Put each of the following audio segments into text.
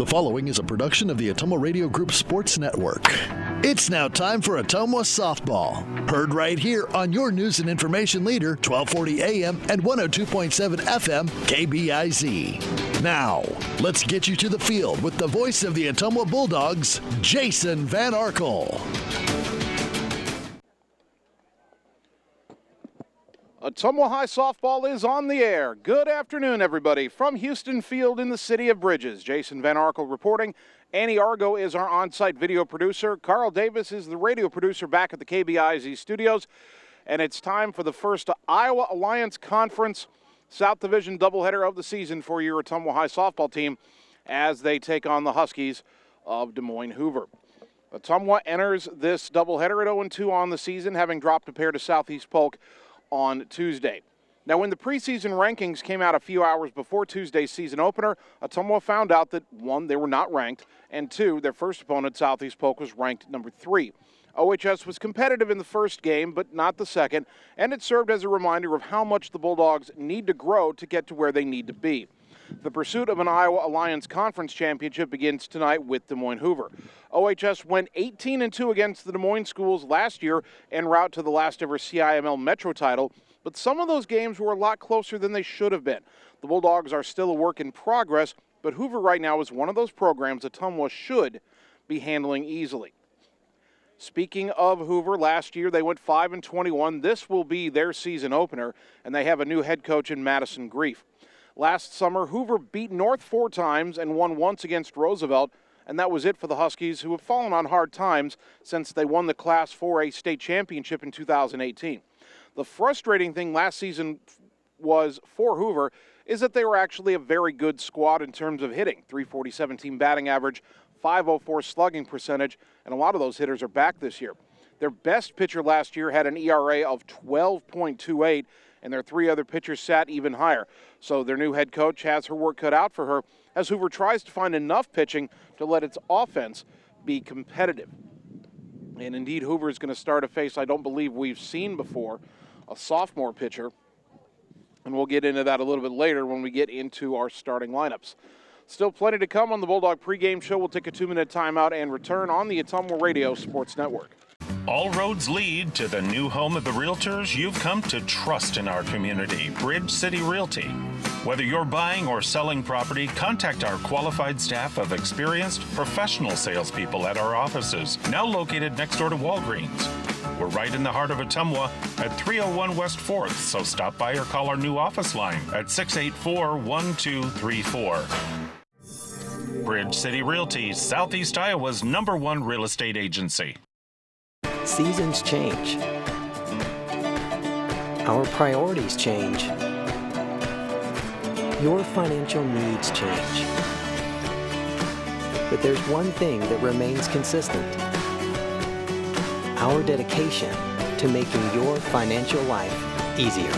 The following is a production of the Ottumwa Radio Group Sports Network. It's now time for Ottumwa Softball. Heard right here on your news and information leader, 1240 AM and 102.7 FM, KBIZ. Now, let's get you to the field with the voice of the Ottumwa Bulldogs, Jason Van Arkel. Ottumwa High Softball is on the air. Good afternoon, everybody. From Houston Field in the city of Bridges, Jason Van Arkel reporting. Annie Argo is our on-site video producer. Carl Davis is the radio producer back at the KBIZ studios. And it's time for the first Iowa Alliance Conference South Division doubleheader of the season for your Ottumwa High Softball team as they take on the Huskies of Des Moines Hoover. Ottumwa enters this doubleheader at 0-2 on the season, having dropped a pair to Southeast Polk on Tuesday. Now, when the preseason rankings came out a few hours before Tuesday's season opener, Ottumwa found out that, 1, they were not ranked, and 2, their first opponent, Southeast Polk, was ranked number 3. OHS was competitive in the first game, but not the second, and it served as a reminder of how much the Bulldogs need to grow to get to where they need to be. The pursuit of an Iowa Alliance Conference championship begins tonight with Des Moines Hoover. OHS went 18-2 against the Des Moines schools last year en route to the last ever CIML Metro title, but some of those games were a lot closer than they should have been. The Bulldogs are still a work in progress, but Hoover right now is one of those programs Ottumwa should be handling easily. Speaking of Hoover, last year they went 5-21. This will be their season opener, and they have a new head coach in Madison Grief. Last summer, Hoover beat North 4 times and won once against Roosevelt, and that was it for the Huskies, who have fallen on hard times since they won the Class 4A state championship in 2018. The frustrating thing last season was for Hoover is that they were actually a very good squad in terms of hitting. .347 team batting average, .504 slugging percentage, and a lot of those hitters are back this year. Their best pitcher last year had an ERA of 12.28, and their 3 other pitchers sat even higher. So their new head coach has her work cut out for her as Hoover tries to find enough pitching to let its offense be competitive. And indeed, Hoover is going to start a face I don't believe we've seen before, a sophomore pitcher. And we'll get into that a little bit later when we get into our starting lineups. Still plenty to come on the Bulldog pregame show. We'll take a 2-minute timeout and return on the Ottumwa Radio Sports Network. All roads lead to the new home of the realtors you've come to trust in our community, Bridge City Realty. Whether you're buying or selling property, contact our qualified staff of experienced professional salespeople at our offices, now located next door to Walgreens. We're right in the heart of Ottumwa at 301 West 4th, so stop by or call our new office line at 684-1234. Bridge City Realty, Southeast Iowa's #1 real estate agency. Seasons change. Our priorities change. Your financial needs change. But there's one thing that remains consistent: our dedication to making your financial life easier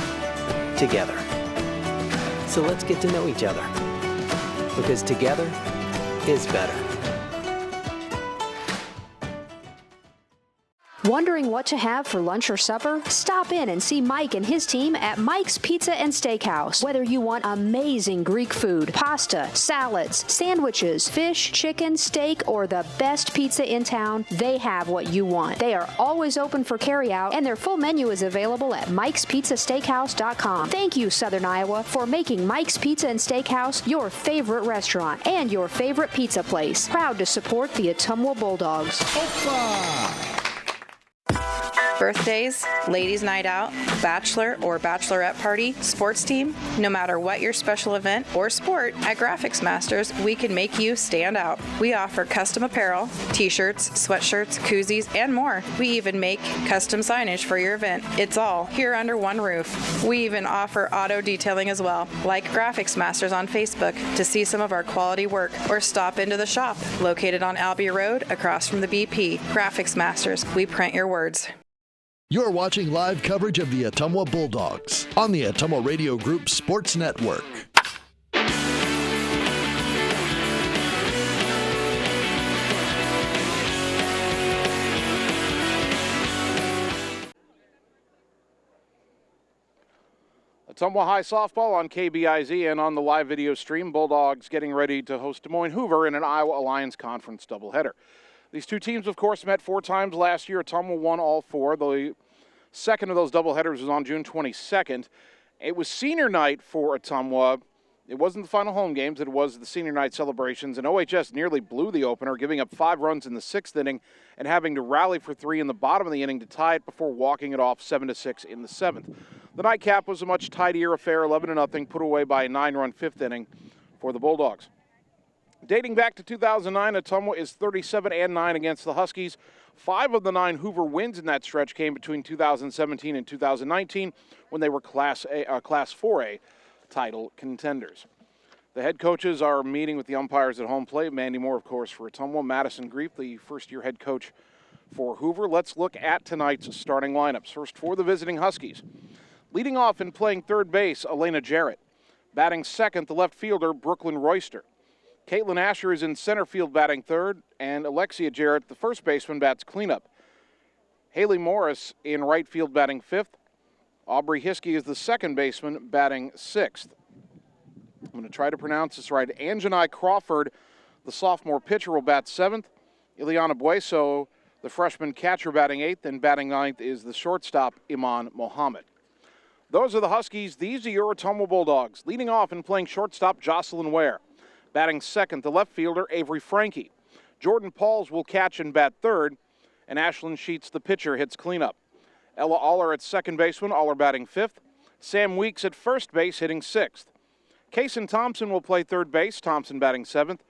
together. So let's get to know each other, because together is better. Wondering what to have for lunch or supper? Stop in and see Mike and his team at Mike's Pizza and Steakhouse. Whether you want amazing Greek food, pasta, salads, sandwiches, fish, chicken, steak, or the best pizza in town, they have what you want. They are always open for carryout, and their full menu is available at mikespizzasteakhouse.com. Thank you, Southern Iowa, for making Mike's Pizza and Steakhouse your favorite restaurant and your favorite pizza place. Proud to support the Ottumwa Bulldogs. Opa! Birthdays, ladies' night out, bachelor or bachelorette party, sports team, no matter what your special event or sport, at Graphics Masters, we can make you stand out. We offer custom apparel, t-shirts, sweatshirts, koozies, and more. We even make custom signage for your event. It's all here under one roof. We even offer auto detailing as well. Like Graphics Masters on Facebook to see some of our quality work, or stop into the shop located on Albee Road across from the BP. Graphics Masters, we print your words. You're watching live coverage of the Ottumwa Bulldogs on the Ottumwa Radio Group Sports Network. Ottumwa High softball on KBIZ and on the live video stream. Bulldogs getting ready to host Des Moines Hoover in an Iowa Alliance Conference doubleheader. These two teams, of course, met 4 times last year. Ottumwa won all 4. The second of those doubleheaders was on June 22nd. It was senior night for Ottumwa. It wasn't the final home games. It was the senior night celebrations, and OHS nearly blew the opener, giving up 5 runs in the 6th inning and having to rally for 3 in the bottom of the inning to tie it before walking it off 7-6 in the 7th. The nightcap was a much tidier affair, 11-0, put away by a 9-run 5th inning for the Bulldogs. Dating back to 2009, Ottumwa is 37-9 against the Huskies. 5 of the 9 Hoover wins in that stretch came between 2017 and 2019 when they were Class 4A title contenders. The head coaches are meeting with the umpires at home plate. Mandy Moore, of course, for Ottumwa. Madison Grief, the first-year head coach for Hoover. Let's look at tonight's starting lineups. First for the visiting Huskies. Leading off and playing third base, Elena Jarrett. Batting second, the left fielder, Brooklyn Royster. Caitlin Asher is in center field batting third, and Alexia Jarrett, the first baseman, bats cleanup. Haley Morris in right field batting fifth. Aubrey Hiskey is the second baseman batting sixth. I'm going to try to pronounce this right. Anjanai Crawford, the sophomore pitcher, will bat seventh. Ileana Bueso, the freshman catcher, batting eighth, and batting ninth is the shortstop, Iman Mohammed. Those are the Huskies. These are your Ottumwa Bulldogs. Leading off and playing shortstop, Jocelyn Ware. Batting second, the left fielder, Avery Frankie. Jordan Pauls will catch and bat third, and Ashlyn Sheets, the pitcher, hits cleanup. Ella Aller at second baseman, Aller batting fifth. Sam Weeks at first base, hitting sixth. Kaysen Thompson will play third base, Thompson batting seventh.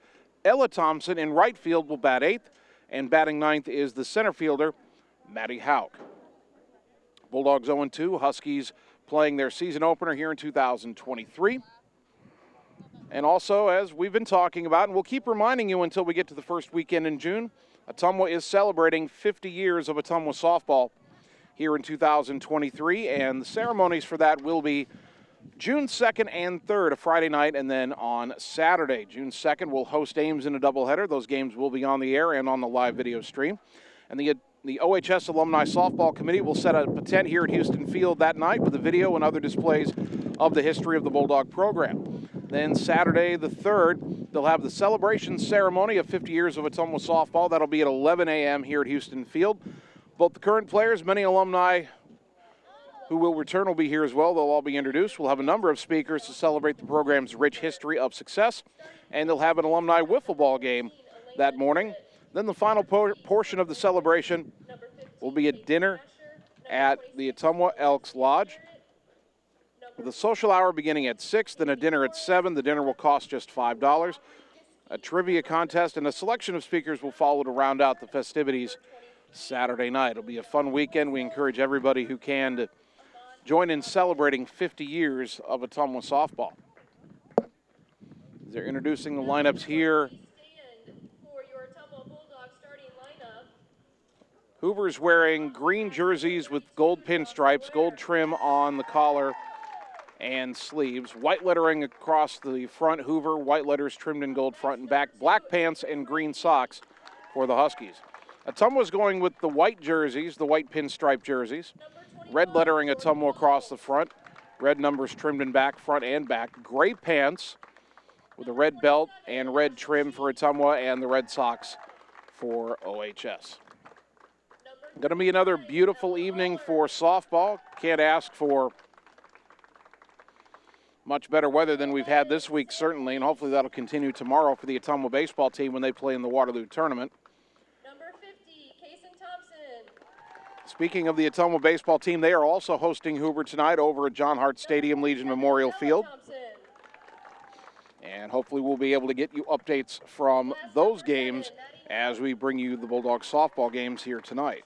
Ella Thompson in right field will bat eighth, and batting ninth is the center fielder, Maddie Hauk. Bulldogs 0-2, Huskies playing their season opener here in 2023. And also, as we've been talking about, and we'll keep reminding you until we get to the first weekend in June, Ottumwa is celebrating 50 years of Ottumwa softball here in 2023, and the ceremonies for that will be June 2nd and 3rd, a Friday night, and then on Saturday, June 2nd, we'll host Ames in a doubleheader. Those games will be on the air and on the live video stream. And the OHS Alumni Softball Committee will set up a tent here at Houston Field that night with a video and other displays of the history of the Bulldog program. Then Saturday the 3rd, they'll have the celebration ceremony of 50 years of Ottumwa softball. That'll be at 11 a.m. here at Houston Field. Both the current players, many alumni who will return will be here as well. They'll all be introduced. We'll have a number of speakers to celebrate the program's rich history of success, and they'll have an alumni wiffle ball game that morning. Then the final portion of the celebration will be a dinner at the Ottumwa Elks Lodge. The social hour beginning at 6, then a dinner at 7. The dinner will cost just $5. A trivia contest and a selection of speakers will follow to round out the festivities Saturday night. It'll be a fun weekend. We encourage everybody who can to join in celebrating 50 years of Ottumwa softball. They're introducing the lineups here. Hoover's wearing green jerseys with gold pinstripes, gold trim on the collar and sleeves. White lettering across the front, Hoover. White letters trimmed in gold front and back. Black pants and green socks for the Huskies. Ottumwa's going with the white jerseys, the white pinstripe jerseys. Red lettering Ottumwa across the front. Red numbers trimmed in back, front and back. Gray pants with a red belt and red trim for Ottumwa, and the red socks for OHS. Going to be another beautiful evening for softball. Can't ask for much better weather than we've had this week, certainly, and hopefully that'll continue tomorrow for the Ottumwa baseball team when they play in the Waterloo tournament. Number 50, Kaysen Thompson. Speaking of the Ottumwa baseball team, they are also hosting Hoover tonight over at John Hart Stadium, Legion Memorial Field. And hopefully we'll be able to get you updates from those games as we bring you the Bulldogs softball games here tonight.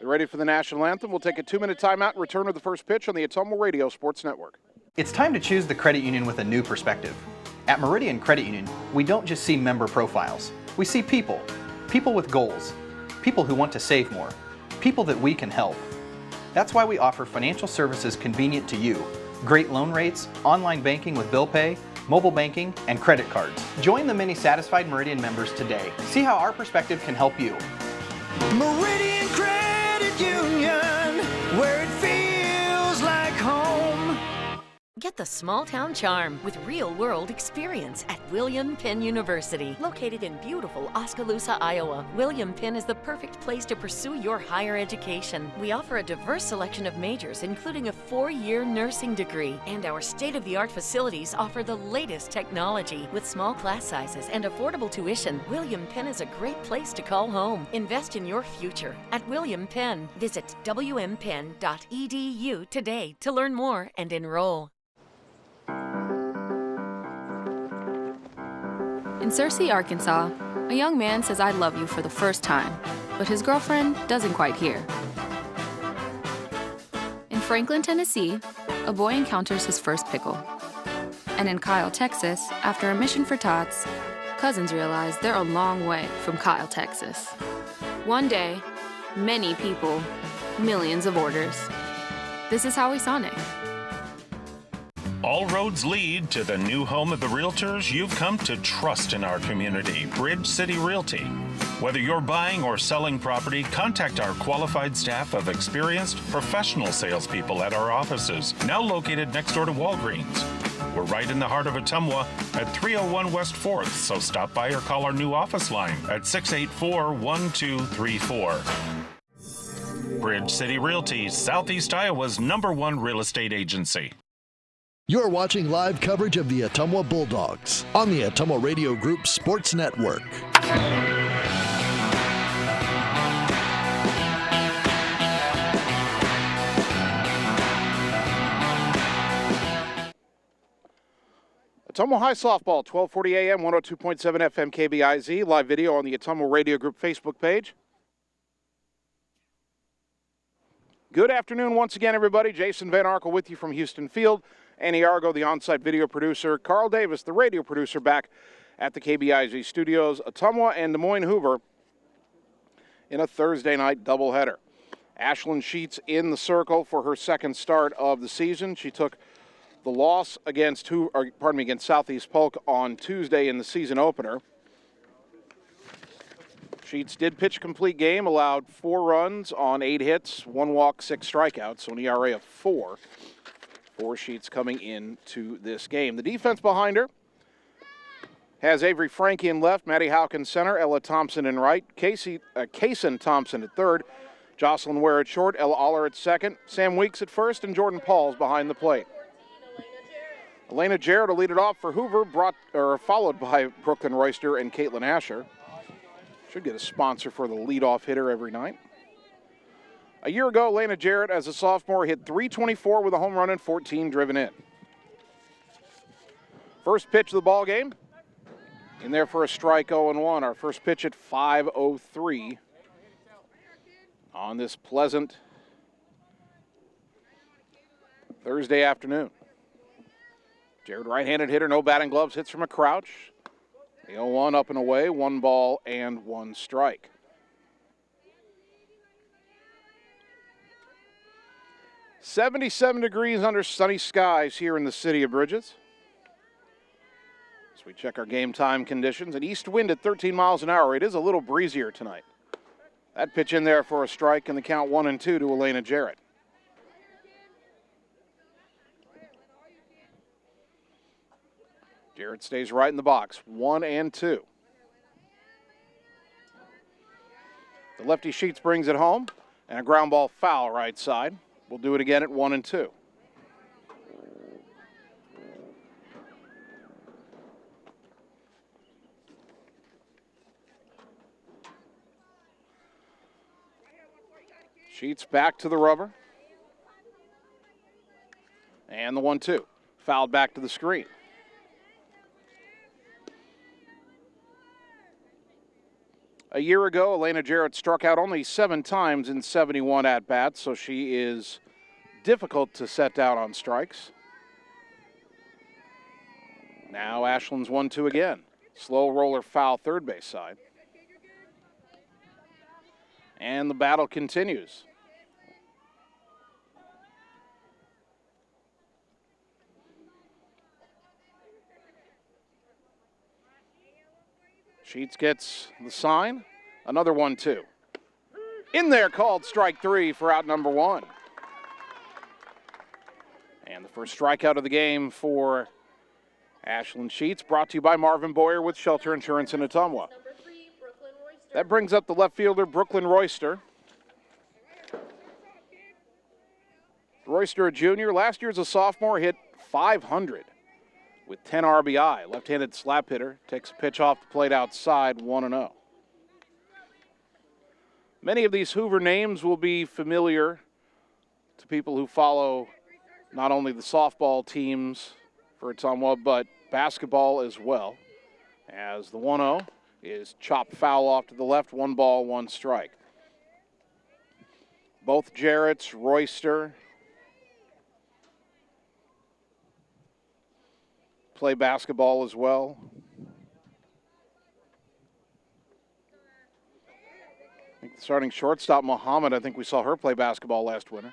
They're ready for the national anthem. We'll take a 2-minute timeout and return to the first pitch on the Ottumwa Radio Sports Network. It's time to choose the credit union with a new perspective. At Meridian Credit Union, we don't just see member profiles. We see people. People with goals. People who want to save more. People that we can help. That's why we offer financial services convenient to you. Great loan rates, online banking with bill pay, mobile banking, and credit cards. Join the many satisfied Meridian members today. See how our perspective can help you. Meridian Credit Union, where it feels like home. Get the small town charm with real-world experience at William Penn University. Located in beautiful Oskaloosa, Iowa, William Penn is the perfect place to pursue your higher education. We offer a diverse selection of majors, including a 4-year nursing degree. And our state-of-the-art facilities offer the latest technology. With small class sizes and affordable tuition, William Penn is a great place to call home. Invest in your future at William Penn. Visit wmpenn.edu today to learn more and enroll. In Searcy, Arkansas, a young man says I love you for the first time, but his girlfriend doesn't quite hear. In Franklin, Tennessee, a boy encounters his first pickle. And in Kyle, Texas, after a mission for tots, cousins realize they're a long way from Kyle, Texas. One day, many people, millions of orders. This is Howie Sonic. All roads lead to the new home of the realtors you've come to trust in our community, Bridge City Realty. Whether you're buying or selling property, contact our qualified staff of experienced professional salespeople at our offices, now located next door to Walgreens. We're right in the heart of Ottumwa at 301 West 4th, so stop by or call our new office line at 684-1234. Bridge City Realty, Southeast Iowa's #1 real estate agency. You're watching live coverage of the Ottumwa Bulldogs on the Ottumwa Radio Group Sports Network. Ottumwa High Softball, 1240 AM, 102.7 FM KBIZ. Live video on the Ottumwa Radio Group Facebook page. Good afternoon once again, everybody. Jason Van Arkel with you from Houston Field. Annie Argo, the on-site video producer. Carl Davis, the radio producer, back at the KBIZ studios. Ottumwa and Des Moines Hoover in a Thursday night doubleheader. Ashlyn Sheets in the circle for her second start of the season. She took the loss against Southeast Polk on Tuesday in the season opener. Sheets did pitch a complete game, allowed 4 runs on 8 hits, 1 walk, 6 strikeouts, so an ERA of 4. 4 Sheets coming into this game. The defense behind her has Avery Frankie in left, Maddie Houck center, Ella Thompson in right, Kaysen Thompson at third, Jocelyn Ware at short, Ella Aller at second, Sam Weeks at first, and Jordan Pauls behind the plate. Elena Jarrett will lead it off for Hoover, followed by Brooklyn Royster and Caitlin Asher. Should get a sponsor for the leadoff hitter every night. A year ago, Elena Jarrett, as a sophomore, hit .324 with a home run and 14 driven in. First pitch of the ball game, in there for a strike 0-1. Our first pitch at 5:03 on this pleasant Thursday afternoon. Jarrett, right-handed hitter, no batting gloves, hits from a crouch. The 0-1 up and away, 1 ball and 1 strike. .77 degrees under sunny skies here in the city of Bridges. As we check our game time conditions, an east wind at 13 miles an hour. It is a little breezier tonight. That pitch in there for a strike, and the count 1-2 to Elena Jarrett. Jarrett stays right in the box, 1-2. The lefty Sheets brings it home, and a ground ball foul right side. We'll do it again at 1-2. Sheets back to the rubber. And the 1-2. Fouled back to the screen. A year ago, Elena Jarrett struck out only 7 times in 71 at-bats, so she is difficult to set down on strikes. Now Ashlyn's 1-2 again. Slow roller foul third base side. And the battle continues. Sheets gets the sign. Another 1-2. In there, called strike 3 for out number 1. And the first strikeout of the game for Ashlyn Sheets, brought to you by Marvin Boyer with Shelter Insurance in Ottumwa. That brings up the left fielder, Brooklyn Royster. Royster, a junior, last year as a sophomore, hit .500 with 10 RBI. Left-handed slap hitter, takes a pitch off the plate outside, 1-0. Many of these Hoover names will be familiar to people who follow not only the softball teams for Ottumwa, but basketball as well, as the 1-0 is chopped foul off to the left, 1 ball, 1 strike. Both Jarrett's, Royster, play basketball as well. I think the starting shortstop, Muhammad, I think we saw her play basketball last winter.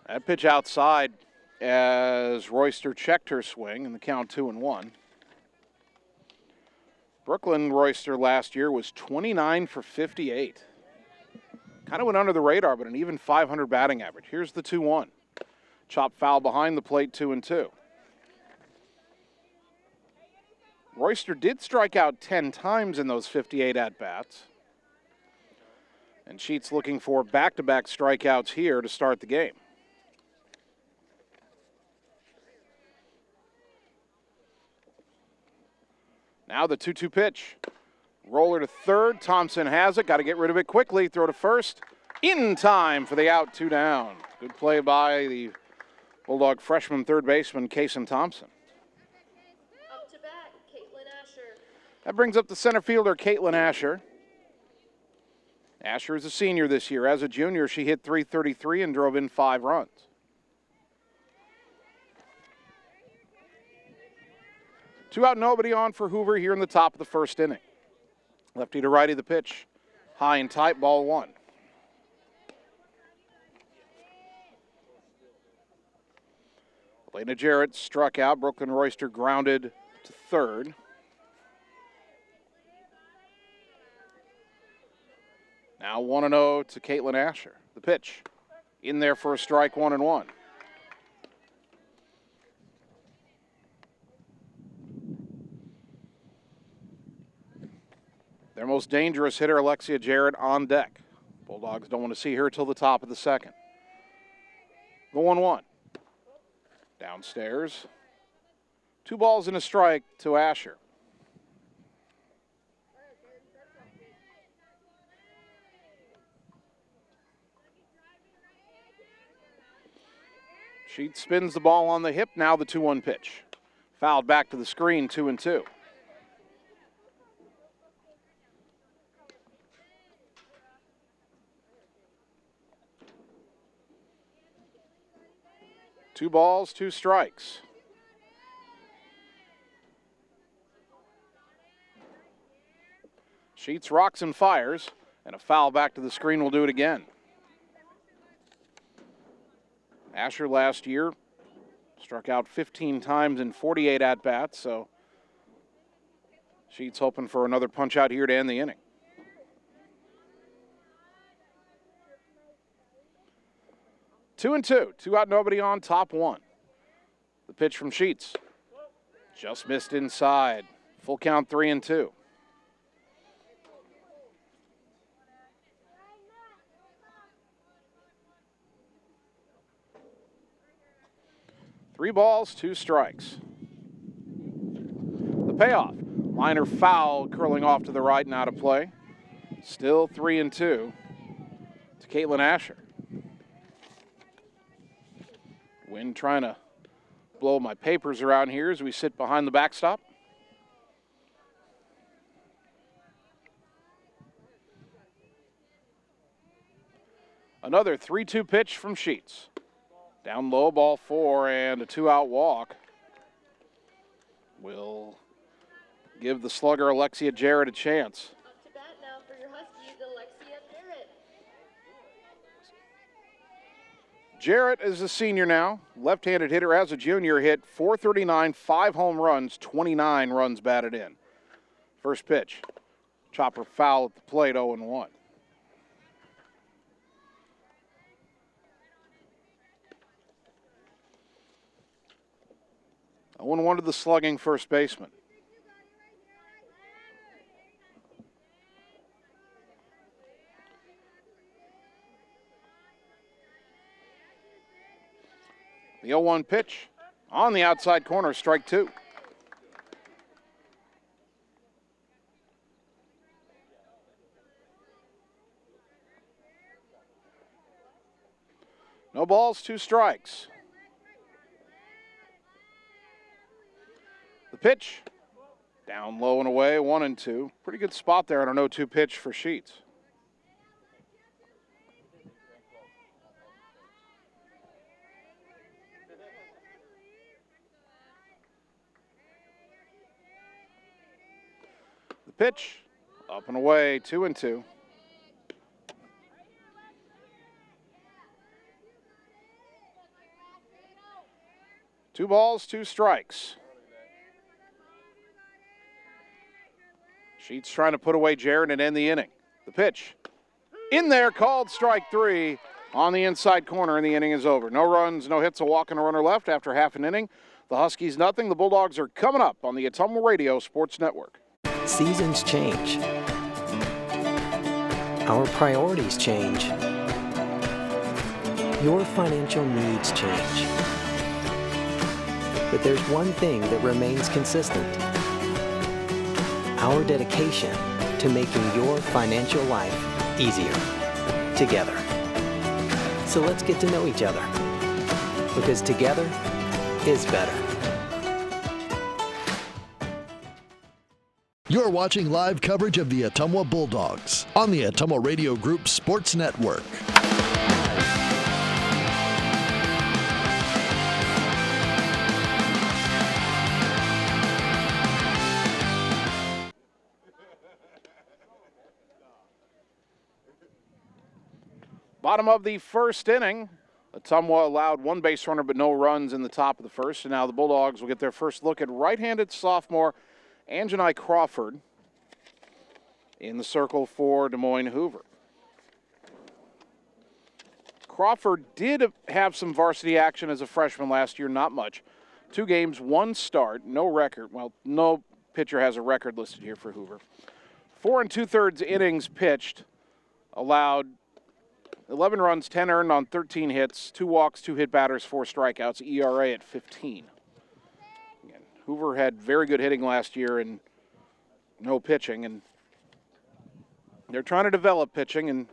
That pitch outside as Royster checked her swing, and the count 2-1. Brooklyn Royster last year was 29 for 58. Kind of went under the radar, but an even .500 batting average. Here's the 2-1. Chop foul behind the plate, 2-2. Royster did strike out 10 times in those 58 at-bats. And Sheets looking for back-to-back strikeouts here to start the game. Now the 2-2 pitch. Roller to third. Thompson has it. Got to get rid of it quickly. Throw to first. In time for the out, 2 down. Good play by the Bulldog freshman third baseman, Kason Thompson. Up to bat, Caitlin Asher. That brings up the center fielder, Caitlin Asher. Asher is a senior this year. As a junior, she hit .333 and drove in 5 runs. Two out, nobody on for Hoover here in the top of the first inning. Lefty to righty the pitch. High and tight, ball 1. Elena Jarrett struck out. Brooklyn Royster grounded to third. Now 1-0 to Caitlin Asher. The pitch in there for a strike, 1-1. Their most dangerous hitter, Alexia Jarrett, on deck. Bulldogs don't want to see her till the top of the second. The 1-1. Downstairs. 2 balls and a strike to Asher. She spins the ball on the hip. Now the 2-1 pitch. Fouled back to the screen, 2-2. Two balls, 2 strikes. Sheets rocks and fires, and a foul back to the screen will do it again. Asher last year struck out 15 times in 48 at-bats, so Sheets hoping for another punch out here to end the inning. Two and two out, nobody on, top 1. The pitch from Sheets. Just missed inside. Full count, 3-2. Three balls, 2 strikes. The payoff. Liner foul, curling off to the right and out of play. Still 3-2 to Caitlin Asher. Wind trying to blow my papers around here as we sit behind the backstop. Another 3-2 pitch from Sheets. Down low, ball 4, and a 2-out walk will give the slugger Alexia Jarrett a chance. Up to bat now for your Huskies, Alexia Jarrett. Jarrett is a senior now. Left-handed hitter as a junior, hit .439, 5 home runs, 29 runs batted in. First pitch. Chopper foul at the plate, 0-1. One to the slugging first baseman. The 0-1 pitch on the outside corner, strike two. No balls, 2 strikes. The pitch, down low and away, 1-2. Pretty good spot there on an 0-2 pitch for Sheets. The pitch, up and away, 2-2. Two balls, 2 strikes. Sheets trying to put away Jared and end the inning. The pitch, in there, called strike 3 on the inside corner, and the inning is over. No runs, no hits, a walk and a runner left after half an inning. The Huskies nothing. The Bulldogs are coming up on the Ottumwa Radio Sports Network. Seasons change. Our priorities change. Your financial needs change. But there's one thing that remains consistent. Our dedication to making your financial life easier together. So let's get to know each other, because together is better. You're watching live coverage of the Ottumwa Bulldogs on the Ottumwa Radio Group Sports Network. Bottom of the first inning, Ottumwa allowed 1 base runner but no runs in the top of the first, and now the Bulldogs will get their first look at right-handed sophomore Anjanai Crawford in the circle for Des Moines Hoover. Crawford did have some varsity action as a freshman last year, not much. 2 games, 1 start, no record. Well, no pitcher has a record listed here for Hoover. 4 2/3 innings pitched, allowed 11 runs, 10 earned on 13 hits, 2 walks, 2 hit batters, 4 strikeouts, ERA at 15. Again, Hoover had very good hitting last year and no pitching, and they're trying to develop pitching, and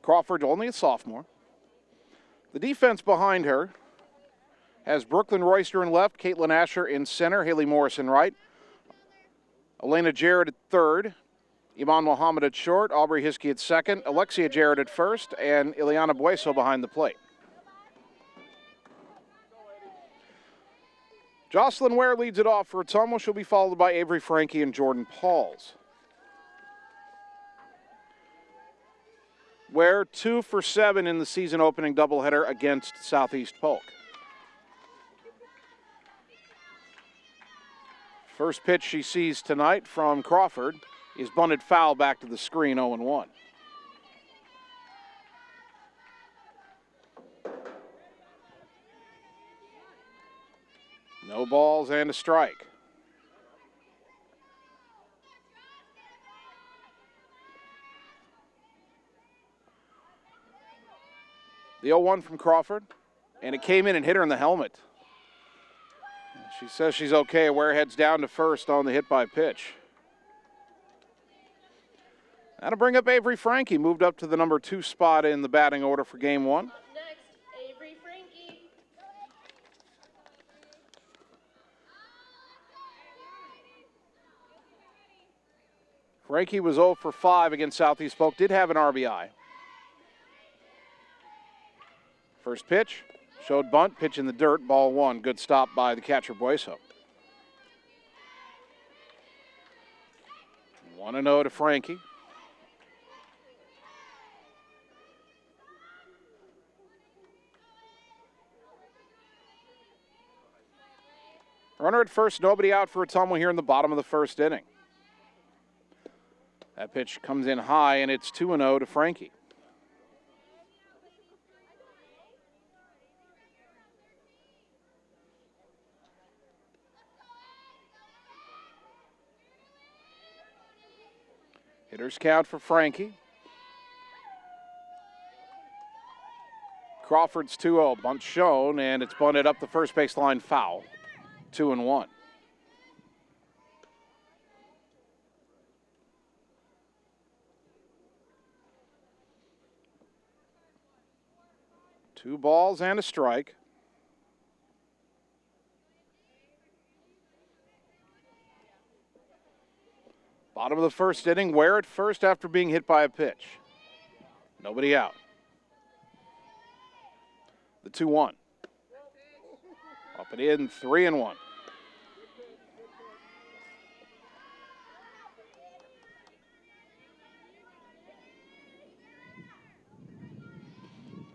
Crawford only a sophomore. The defense behind her has Brooklyn Royster in left, Caitlin Asher in center, Haley Morris in right, Elena Jarrett at third, Iman Mohammed at short, Aubrey Hiskey at second, Alexia Jarrett at first, and Ileana Bueso behind the plate. Jocelyn Ware leads it off for Ottumwa. She'll be followed by Avery Frankie and Jordan Pauls. Ware 2 for 7 in the season opening doubleheader against Southeast Polk. First pitch she sees tonight from Crawford is bunted foul back to the screen, 0-1. No balls and a strike. The 0-1 from Crawford, and it came in and hit her in the helmet. She says she's okay. Ware heads down to first on the hit by pitch. That'll bring up Avery Frankie, moved up to the number 2 spot in the batting order for game 1. Up next, Avery Frankie. Frankie was 0 for 5 against Southeast Polk, did have an RBI. First pitch, showed bunt, pitch in the dirt, ball 1. Good stop by the catcher, Bueso. 1-0 to Frankie. Runner at first, nobody out for Ottumwa here in the bottom of the first inning. That pitch comes in high, and it's 2-0 to Frankie. Hitters count for Frankie. Crawford's 2-0. Bunt shown, and it's bunted up the first base line foul. 2-1. Two balls and a strike. Bottom of the first inning, Ware at first after being hit by a pitch. Nobody out. The 2-1. Up and in, 3-1.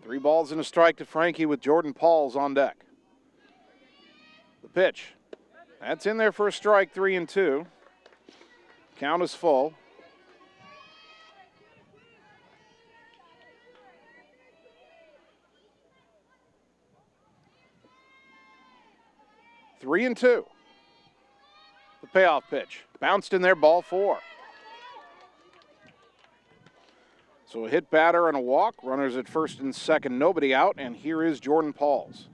Three balls and a strike to Frankie with Jordan Pauls on deck. The pitch. That's in there for a strike, 3-2. Count is full. Three and two. The payoff pitch. Bounced in there, ball 4. So a hit batter and a walk. Runners at first and second, nobody out. And here is Jordan Pauls.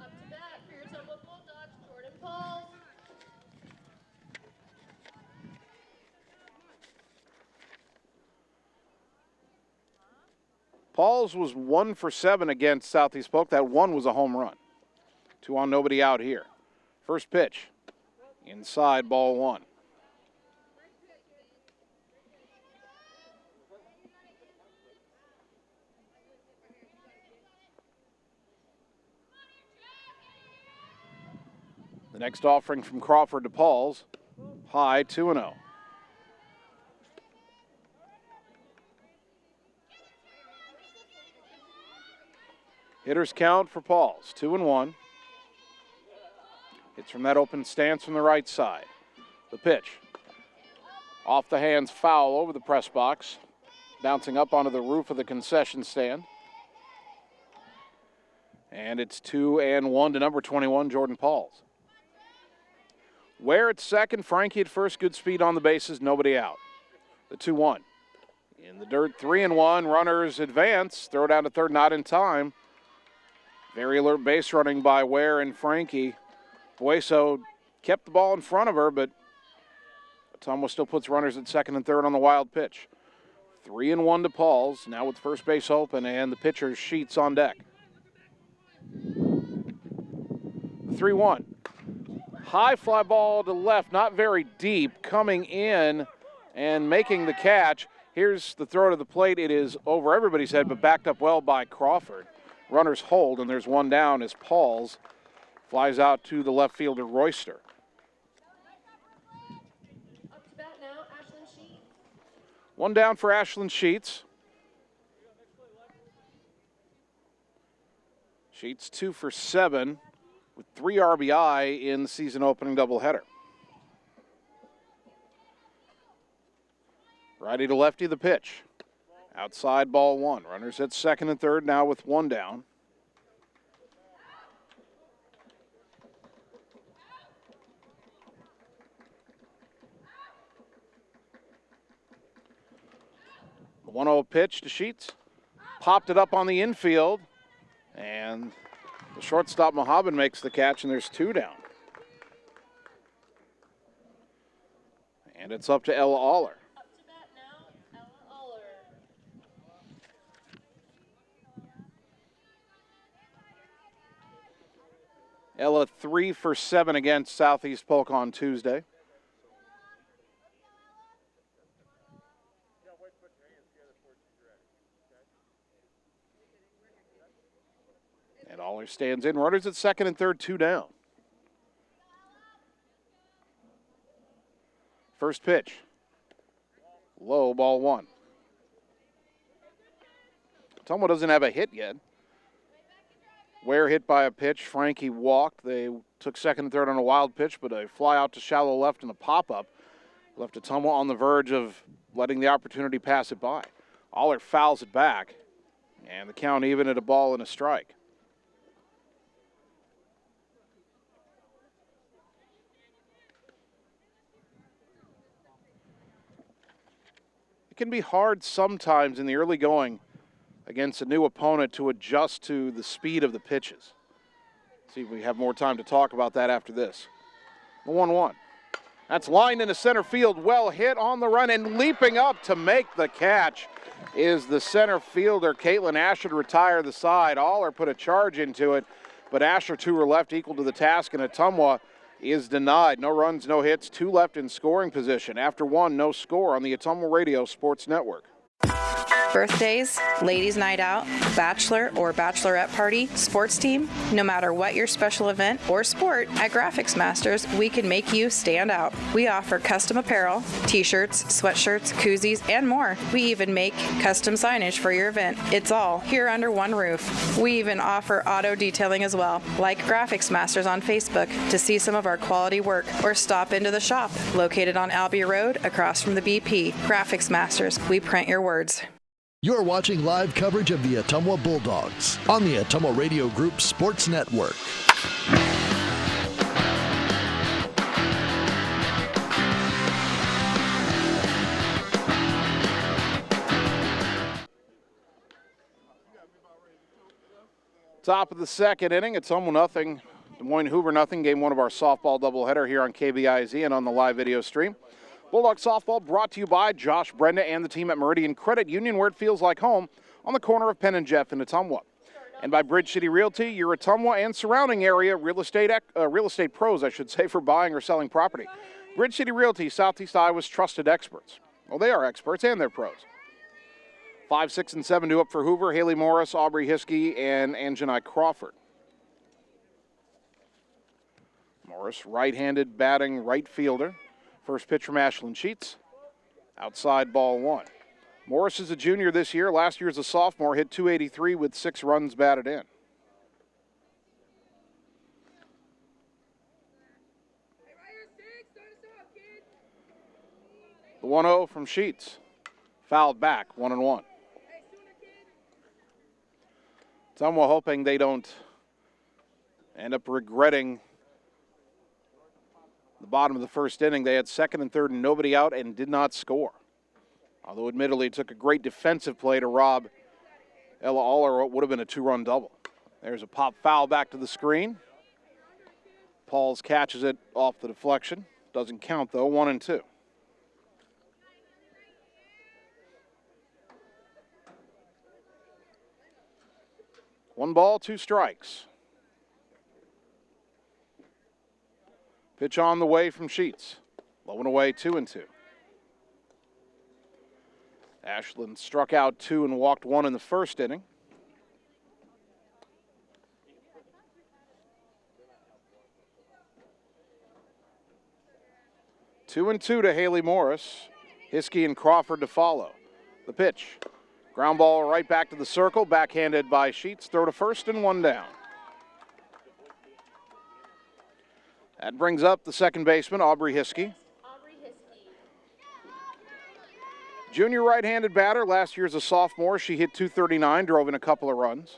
Up to bat for your Ottumwa Bulldogs, Jordan Pauls. Pauls was 1 for 7 against Southeast Polk. That one was a home run. 2 on, nobody out here. First pitch. Inside, ball 1. The next offering from Crawford to Pauls. High, 2-0. Hitters count for Pauls, 2-1. It's from that open stance from the right side. The pitch. Off the hands, foul over the press box. Bouncing up onto the roof of the concession stand. And it's 2-1 to number 21, Jordan Pauls. Ware at second, Frankie at first, good speed on the bases, nobody out. The 2-1. In the dirt, 3-1, runners advance, throw down to third, not in time. Very alert base running by Ware and Frankie. Bueso kept the ball in front of her, but Ottumwa still puts runners at second and third on the wild pitch. 3-1 to Pauls, now with first base open, and the pitcher's Sheets on deck. 3-1. High fly ball to left, not very deep, coming in and making the catch. Here's the throw to the plate. It is over everybody's head, but backed up well by Crawford. Runners hold, and there's one down as Pauls flies out to the left fielder, Royster. Up to bat now, Ashlyn Sheets. One down for Ashlyn Sheets. Sheets 2 for 7 with 3 RBI in the season opening doubleheader. Righty to lefty, the pitch. Outside, ball 1. Runners at second and third now with 1 down. The 1-0 pitch to Sheets. Popped it up on the infield. And the shortstop, Mohabin, makes the catch, and there's 2 down. And it's up to Ella Aller. Up to bat now, Ella Aller. Ella 3 for 7 against Southeast Polk on Tuesday. And Aller stands in. Runners at second and third, 2 down. First pitch. Low, ball 1. Ottumwa doesn't have a hit yet. Ware hit by a pitch. Frankie walked. They took second and third on a wild pitch, but a fly out to shallow left and a pop-up Left Ottumwa on the verge of letting the opportunity pass it by. Aller fouls it back, and the count even at a ball and a strike. It can be hard sometimes in the early going against a new opponent to adjust to the speed of the pitches. See if we have more time to talk about that after this. The 1-1. That's lined into center field, well hit on the run, and leaping up to make the catch is the center fielder, Caitlin Asher, to retire the side. Aller put a charge into it, but Asher, 2 were left, equal to the task, and Ottumwa is denied. No runs, no hits, 2 left in scoring position. After 1, no score on the Ottumwa Radio Sports Network. Birthdays, ladies' night out, bachelor or bachelorette party, sports team, no matter what your special event or sport, at Graphics Masters, we can make you stand out. We offer custom apparel, t-shirts, sweatshirts, koozies, and more. We even make custom signage for your event. It's all here under one roof. We even offer auto detailing as well. Like Graphics Masters on Facebook to see some of our quality work, or stop into the shop located on Albee Road across from the BP. Graphics Masters, we print your words. You're watching live coverage of the Ottumwa Bulldogs on the Ottumwa Radio Group Sports Network. Top of the second inning, Ottumwa nothing, Des Moines Hoover nothing. Game 1 of our softball doubleheader here on KBIZ and on the live video stream. Bulldog softball brought to you by Josh Brenda and the team at Meridian Credit Union, where it feels like home, on the corner of Penn and Jeff in Ottumwa. And by Bridge City Realty, your Ottumwa and surrounding area real estate pros, for buying or selling property. Bridge City Realty, Southeast Iowa's trusted experts. Well, they are experts and they're pros. 5, 6, and 7 due up for Hoover, Haley Morris, Aubrey Hiskey, and Anjanai Crawford. Morris, right-handed batting right fielder. First pitch from Ashlyn Sheets. Outside, ball 1. Morris is a junior this year. Last year as a sophomore, hit .283 with 6 runs batted in. The 1-0 from Sheets. Fouled back, 1-1. Ottumwa hoping they don't end up regretting the bottom of the first inning. They had second and third and nobody out and did not score. Although admittedly it took a great defensive play to rob Ella Aller what would have been a 2-run double. There's a pop foul back to the screen. Pauls catches it off the deflection. Doesn't count though, 1-2. One ball, 2 strikes. Pitch on the way from Sheets. Low and away, 2-2. Ashland struck out 2 and walked 1 in the first inning. Two and 2 to Haley Morris. Hiskey and Crawford to follow. The pitch. Ground ball right back to the circle, backhanded by Sheets. Throw to first and 1 down. That brings up the second baseman, Aubrey Hiskey. Junior right-handed batter. Last year as a sophomore, she hit .239, drove in a couple of runs.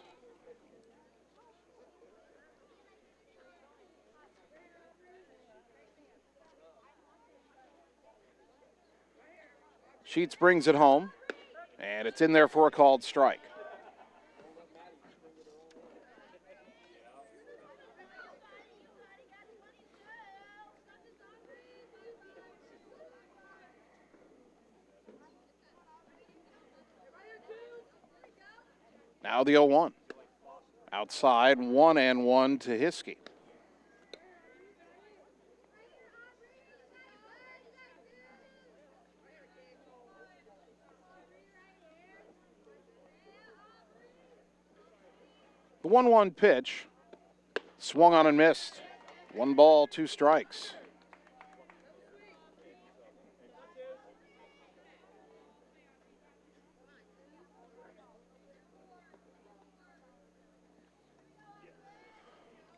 Sheets brings it home, and it's in there for a called strike. Now the 0-1. Outside, 1-1 to Hiskey. The 1-1 pitch, swung on and missed. 1 ball, 2 strikes.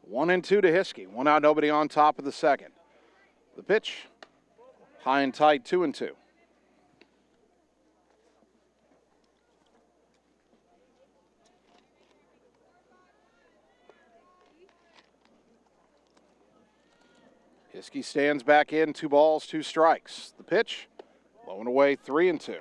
One and 2 to Hiskey. 1 out, nobody on top of the second. The pitch High and tight, 2-2. Hiskey stands back in, 2 balls, 2 strikes. The pitch, low and away, 3-2.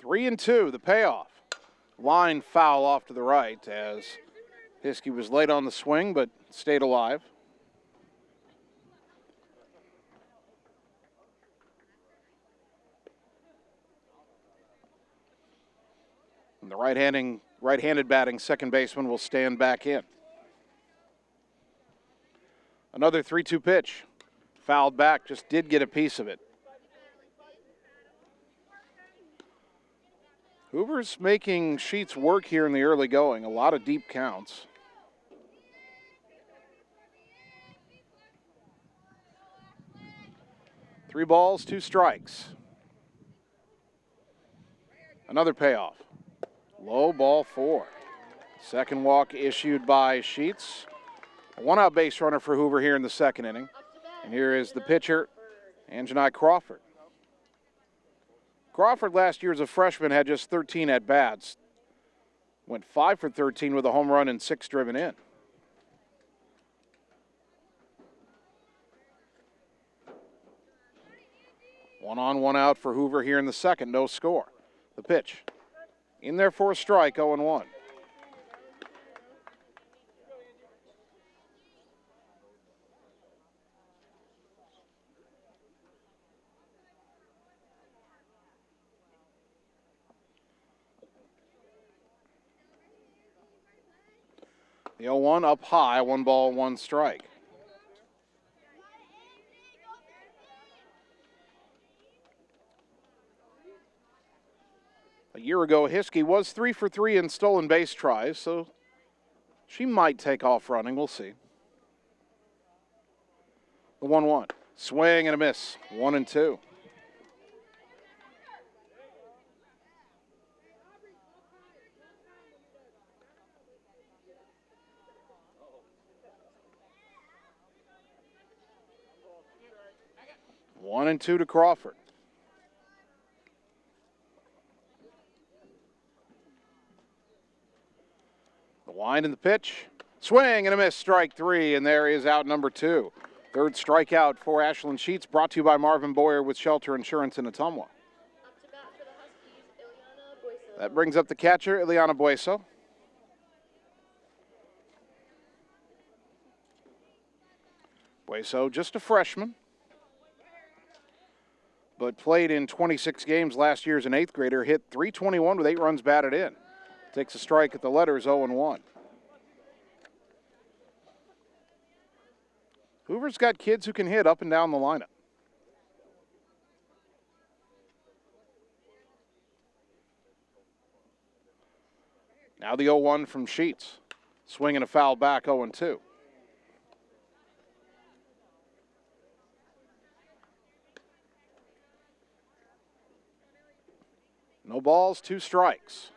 Three and two, the payoff. Line foul off to the right as Hiskey was late on the swing but stayed alive. And the right-handed batting second baseman will stand back in. Another 3-2 pitch. Fouled back, just did get a piece of it. Hoover's making Sheets work here in the early going. A lot of deep counts. Three balls, 2 strikes. Another payoff. Low, ball 4. Second walk issued by Sheets. A 1-out base runner for Hoover here in the second inning. And here is the pitcher, Anjanai Crawford. Crawford last year as a freshman had just 13 at-bats. Went 5 for 13 with a home run and 6 driven in. One on, 1 out for Hoover here in the second, no score. The pitch. In there for a strike, 0-1. The 0-1 up high, 1 ball, 1 strike. A year ago, Hiskey was 3 for 3 in stolen base tries, so she might take off running. We'll see. The 1-1. Swing and a miss. 1-2. One and 2 to Crawford. The wind and the pitch. Swing and a miss, strike 3, and there is out number 2. Third strikeout for Ashlyn Sheets, brought to you by Marvin Boyer with Shelter Insurance in Ottumwa. That brings up the catcher, Ileana Bueso. Bueso, just a freshman, but played in 26 games last year as an 8th grader, hit .321 with 8 runs batted in. Takes a strike at the letters, 0-1. Hoover's got kids who can hit up and down the lineup. Now the 0-1 from Sheets. Swing and a foul back, 0-2. No balls, 2 strikes.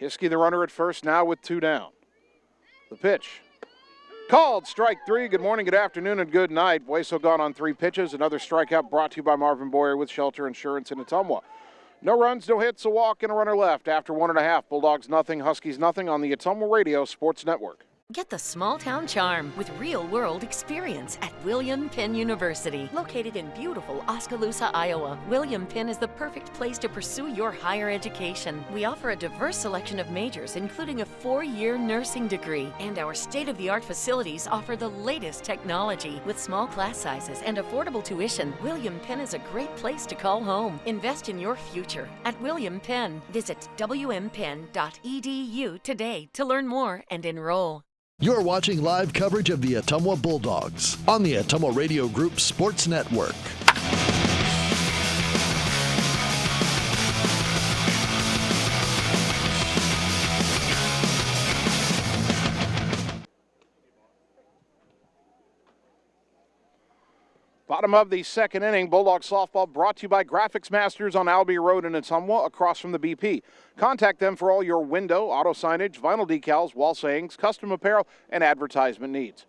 Hiskey the runner at first, now with 2 down. The pitch. Called, strike 3. Good morning, good afternoon, and good night. Bueso gone on 3 pitches. Another strikeout brought to you by Marvin Boyer with Shelter Insurance in Ottumwa. No runs, no hits, a walk, and a runner left. After 1.5, Bulldogs nothing, Huskies nothing on the Ottumwa Radio Sports Network. Get the small town charm with real-world experience at William Penn University. Located in beautiful Oskaloosa, Iowa, William Penn is the perfect place to pursue your higher education. We offer a diverse selection of majors, including a 4-year nursing degree. And our state-of-the-art facilities offer the latest technology. With small class sizes and affordable tuition, William Penn is a great place to call home. Invest in your future at William Penn. Visit wmpenn.edu today to learn more and enroll. You're watching live coverage of the Ottumwa Bulldogs on the Ottumwa Radio Group Sports Network. Bottom of the second inning, Bulldog softball brought to you by Graphics Masters on Albee Road in Ottumwa, across from the BP. Contact them for all your window, auto signage, vinyl decals, wall sayings, custom apparel, and advertisement needs.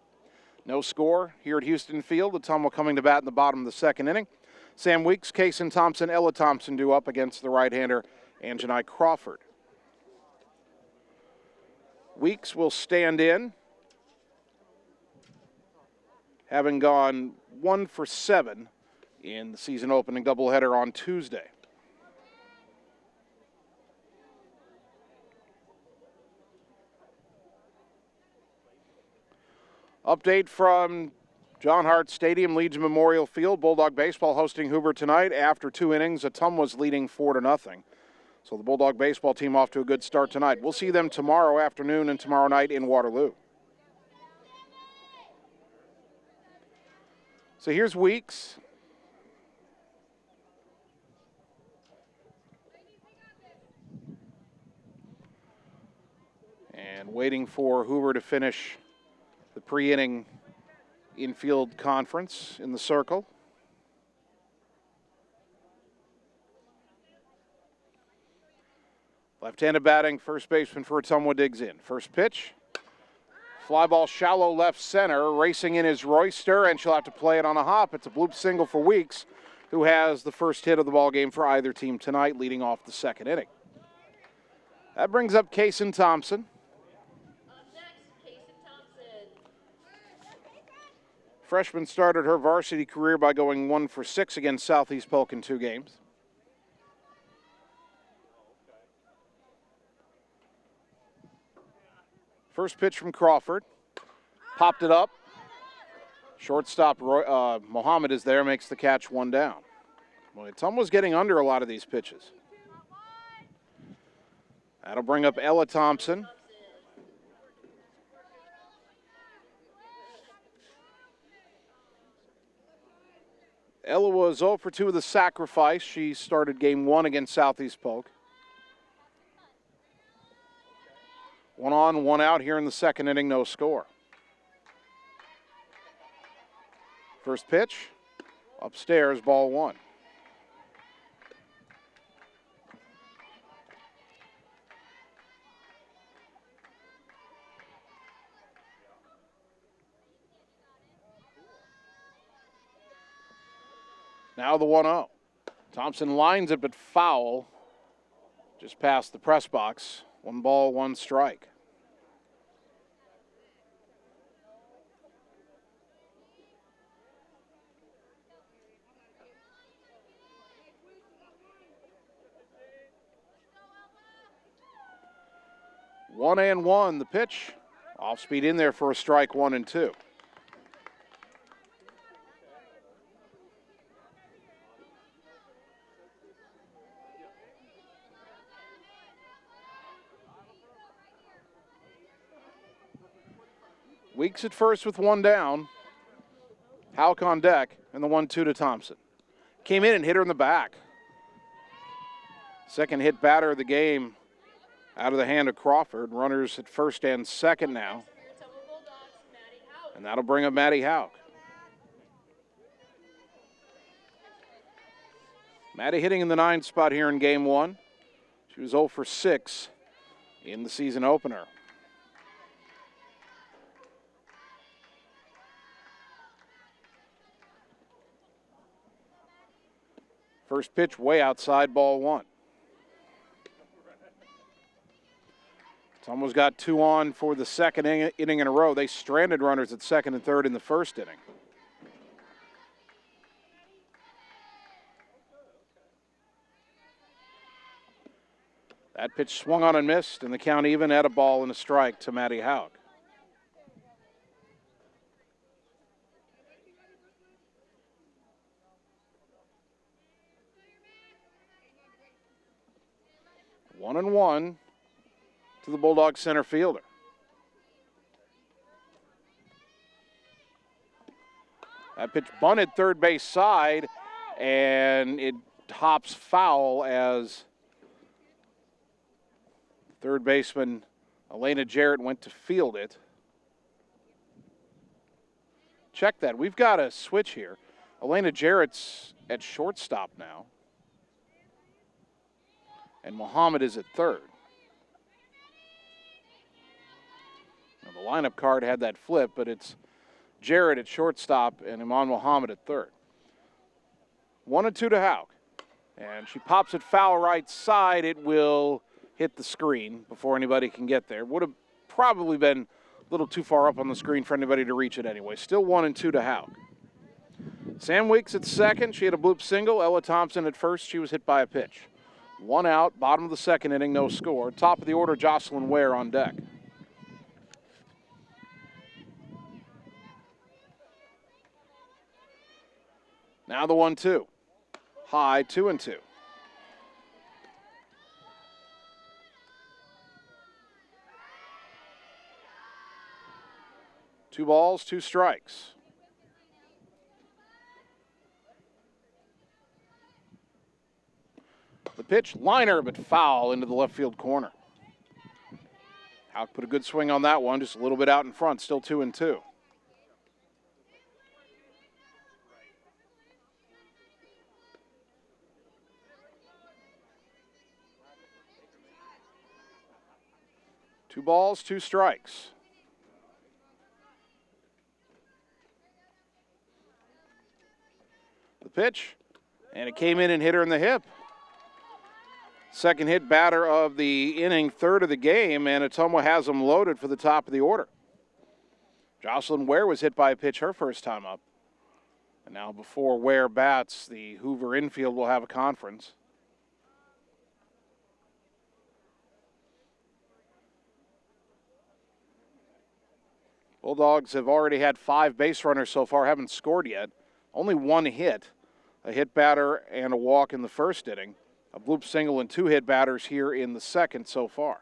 No score here at Houston Field. Ottumwa coming to bat in the bottom of the second inning. Sam Weeks, Kason Thompson, Ella Thompson due up against the right-hander, Anjanai Crawford. Weeks will stand in, having gone 1 for 7 in the season opening doubleheader on Tuesday. Update from John Hart Stadium, Leeds Memorial Field. Bulldog baseball hosting Hoover tonight. After 2 innings, Ottumwa's leading 4-0. So the Bulldog baseball team off to a good start tonight. We'll see them tomorrow afternoon and tomorrow night in Waterloo. So here's Weeks. And waiting for Hoover to finish the pre-inning infield conference in the circle. Left-handed batting, first baseman for Ottumwa digs in. First pitch. Fly ball shallow left center. Racing in is Royster, and she'll have to play it on a hop. It's a bloop single for Weeks, who has the first hit of the ball game for either team tonight, leading off the second inning. That brings up Kason Thompson. Freshman started her varsity career by going 1 for 6 against Southeast Polk in 2 games. First pitch from Crawford. Popped it up. Shortstop Mohammed is there, makes the catch, 1 down. Boy, Ottumwa's getting under a lot of these pitches. That'll bring up Ella Thompson. Ella was 0 for 2 with a sacrifice. She started game 1 against Southeast Polk. 1 on, 1 out here in the second inning, no score. First pitch, upstairs, ball 1. Now the 1-0. Thompson lines it, but foul. Just past the press box. 1 ball, 1 strike. One and 1, the pitch. Off speed in there for a strike, 1 and 2. Weeks at first with 1 down. Houck on deck, and the 1-2 to Thompson. Came in and hit her in the back. Second hit batter of the game out of the hand of Crawford. Runners at first and second now. And that'll bring up Maddie Houck. Maddie hitting in the 9th spot here in game 1. She was 0 for 6 in the season opener. First pitch way outside, ball 1. Ottumwa's got 2 on for the second inning in a row. They stranded runners at second and third in the first inning. That pitch swung on and missed, and the count even at a ball and a strike to Maddie Houck. One and 1 to the Bulldogs center fielder. That pitch bunted third base side, and it hops foul as third baseman Elena Jarrett went to field it. Check that. We've got a switch here. Elena Jarrett's at shortstop now. And Muhammad is at third. Now, the lineup card had that flip, but it's Jarrett at shortstop and Iman Muhammad at third. 1-2 to Hauk. And she pops it foul right side. It will hit the screen before anybody can get there. Would have probably been a little too far up on the screen for anybody to reach it anyway. Still 1-2 to Hauk. Sam Weeks at second. She had a bloop single. Ella Thompson at first. She was hit by a pitch. 1 out, bottom of the second inning, no score. Top of the order, Jocelyn Ware on deck. Now the 1-2. High, 2-2. Two balls, 2 strikes. The pitch, liner, but foul into the left field corner. Hauk put a good swing on that one, just a little bit out in front, still 2-2. Two balls, 2 strikes. The pitch, and it came in and hit her in the hip. Second hit batter of the inning, third of the game, and Ottumwa has them loaded for the top of the order. Jocelyn Ware was hit by a pitch her first time up. And now before Ware bats, the Hoover infield will have a conference. Bulldogs have already had 5 base runners so far, haven't scored yet. Only 1 hit, a hit batter and a walk in the first inning. A bloop single and 2 hit batters here in the second so far.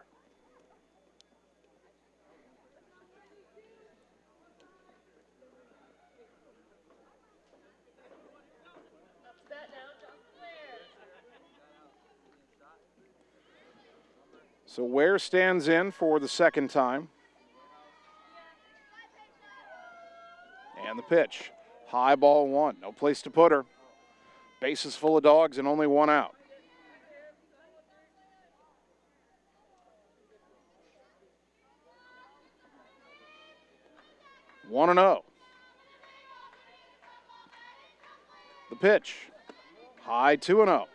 So Ware stands in for the second time. And the pitch. High ball 1. No place to put her. Bases full of dogs and only 1 out. One and 0. The pitch. High 2-0.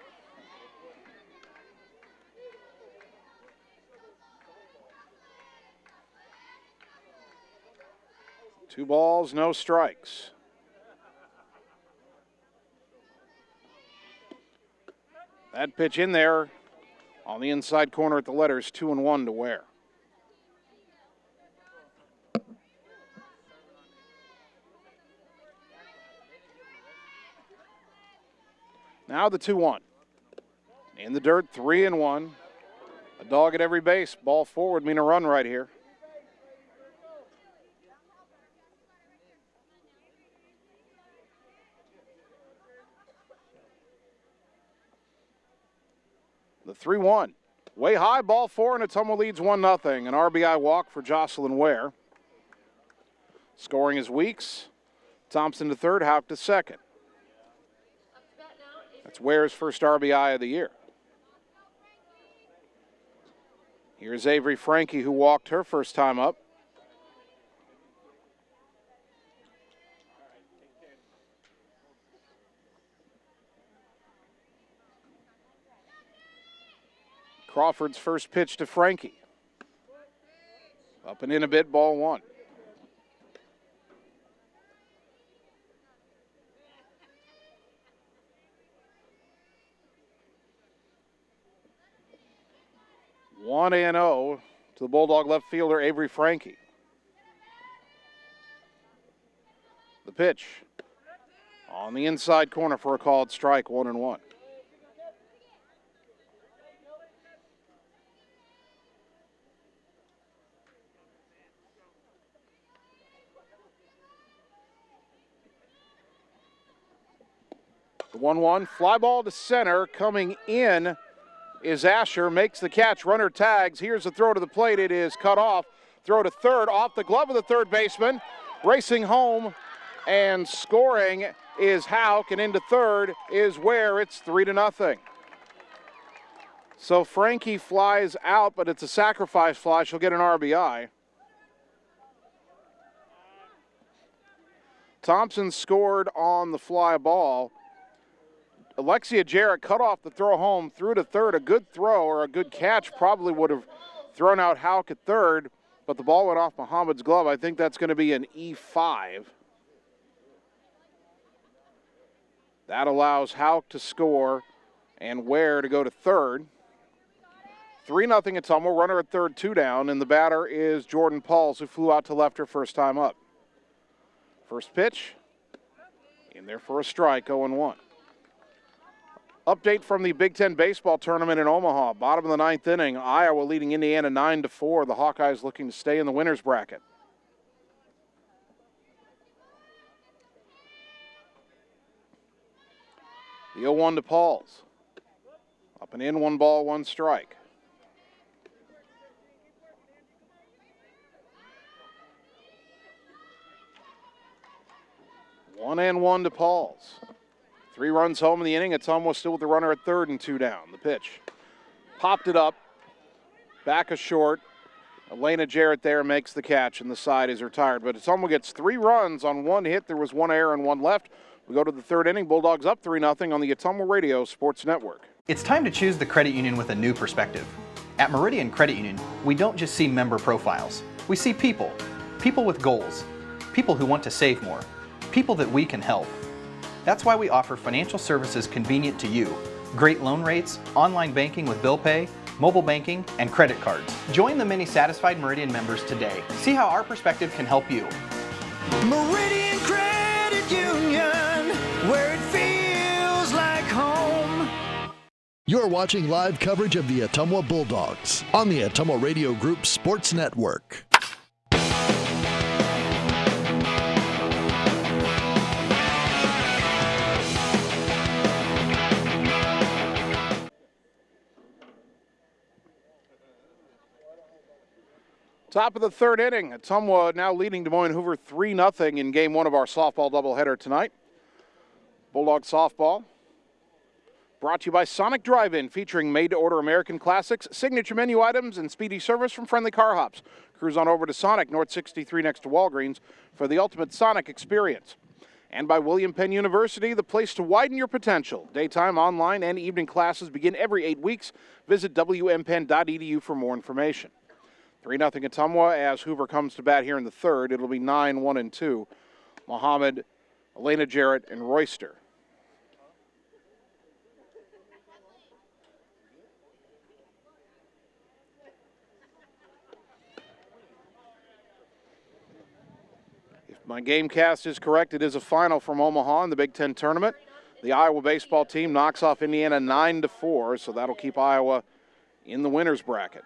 Two balls, no strikes. That pitch in there on the inside corner at the letters, 2-1 to Ware. Now the 2-1. In the dirt, 3-1. A dog at every base. Ball forward, mean a run right here. The 3-1. Way high, ball 4, and Ottumwa leads 1-0. An RBI walk for Jocelyn Ware. Scoring is Weeks. Thompson to third, Hauk to second. That's Ware's first RBI of the year. Here's Avery Frankie, who walked her first time up. Crawford's first pitch to Frankie. Up and in a bit, ball 1. One and 0 to the Bulldog left fielder, Avery Frankie. The pitch on the inside corner for a called strike, 1-1. The 1-1, fly ball to center, coming in is Asher, makes the catch, runner tags. Here's the throw to the plate, it is cut off. Throw to third, off the glove of the third baseman. Racing home And scoring is Hauk, and into third is Ware. It's 3-0. So Frankie flies out, but it's a sacrifice fly. She'll get an RBI. Thompson scored on the fly ball. Alexia Jarrett cut off the throw home, threw to third. A good throw or a good catch probably would have thrown out Hauk at third, but the ball went off Muhammad's glove. I think that's going to be an E5. That allows Hauk to score and Ware to go to third. 3-0 Ottumwa, runner at third, 2 down, and the batter is Jordan Pauls, who flew out to left her first time up. First pitch, in there for a strike, 0-1. Update from the Big Ten baseball tournament in Omaha. Bottom of the 9th inning, Iowa leading Indiana 9-4. The Hawkeyes looking to stay in the winner's bracket. The 0-1 to Pauls. Up and in, 1 ball, 1 strike. One and 1 to Pauls. 3 runs home in the inning. Ottumwa still with the runner at third and 2 down. The pitch. Popped it up. Back a short. Elena Jarrett there makes the catch, and the side is retired. But Ottumwa gets 3 runs on 1 hit. There was 1 error and 1 left. We go to the 3rd inning. Bulldogs up 3-0 on the Ottumwa Radio Sports Network. It's time to choose the credit union with a new perspective. At Meridian Credit Union, we don't just see member profiles. We see people. People with goals. People who want to save more. People that we can help. That's why we offer financial services convenient to you. Great loan rates, online banking with bill pay, mobile banking, and credit cards. Join the many satisfied Meridian members today. See how our perspective can help you. Meridian Credit Union, where it feels like home. You're watching live coverage of the Ottumwa Bulldogs on the Ottumwa Radio Group Sports Network. Top of the 3rd inning. Ottumwa now leading Des Moines Hoover 3-0 in game 1 of our softball doubleheader tonight. Bulldog softball brought to you by Sonic Drive-In, featuring made-to-order American classics, signature menu items, and speedy service from friendly car hops. Cruise on over to Sonic, North 63 next to Walgreens, for the ultimate Sonic experience. And by William Penn University, the place to widen your potential. Daytime, online, and evening classes begin every 8 weeks. Visit wmpenn.edu for more information. 3-0 Ottumwa as Hoover comes to bat here in the 3rd. It'll be 9-1-2. Muhammad, Elena Jarrett, and Royster. If my game cast is correct, it is a final from Omaha in the Big Ten tournament. The Iowa baseball team knocks off Indiana 9-4, so that'll keep Iowa in the winner's bracket.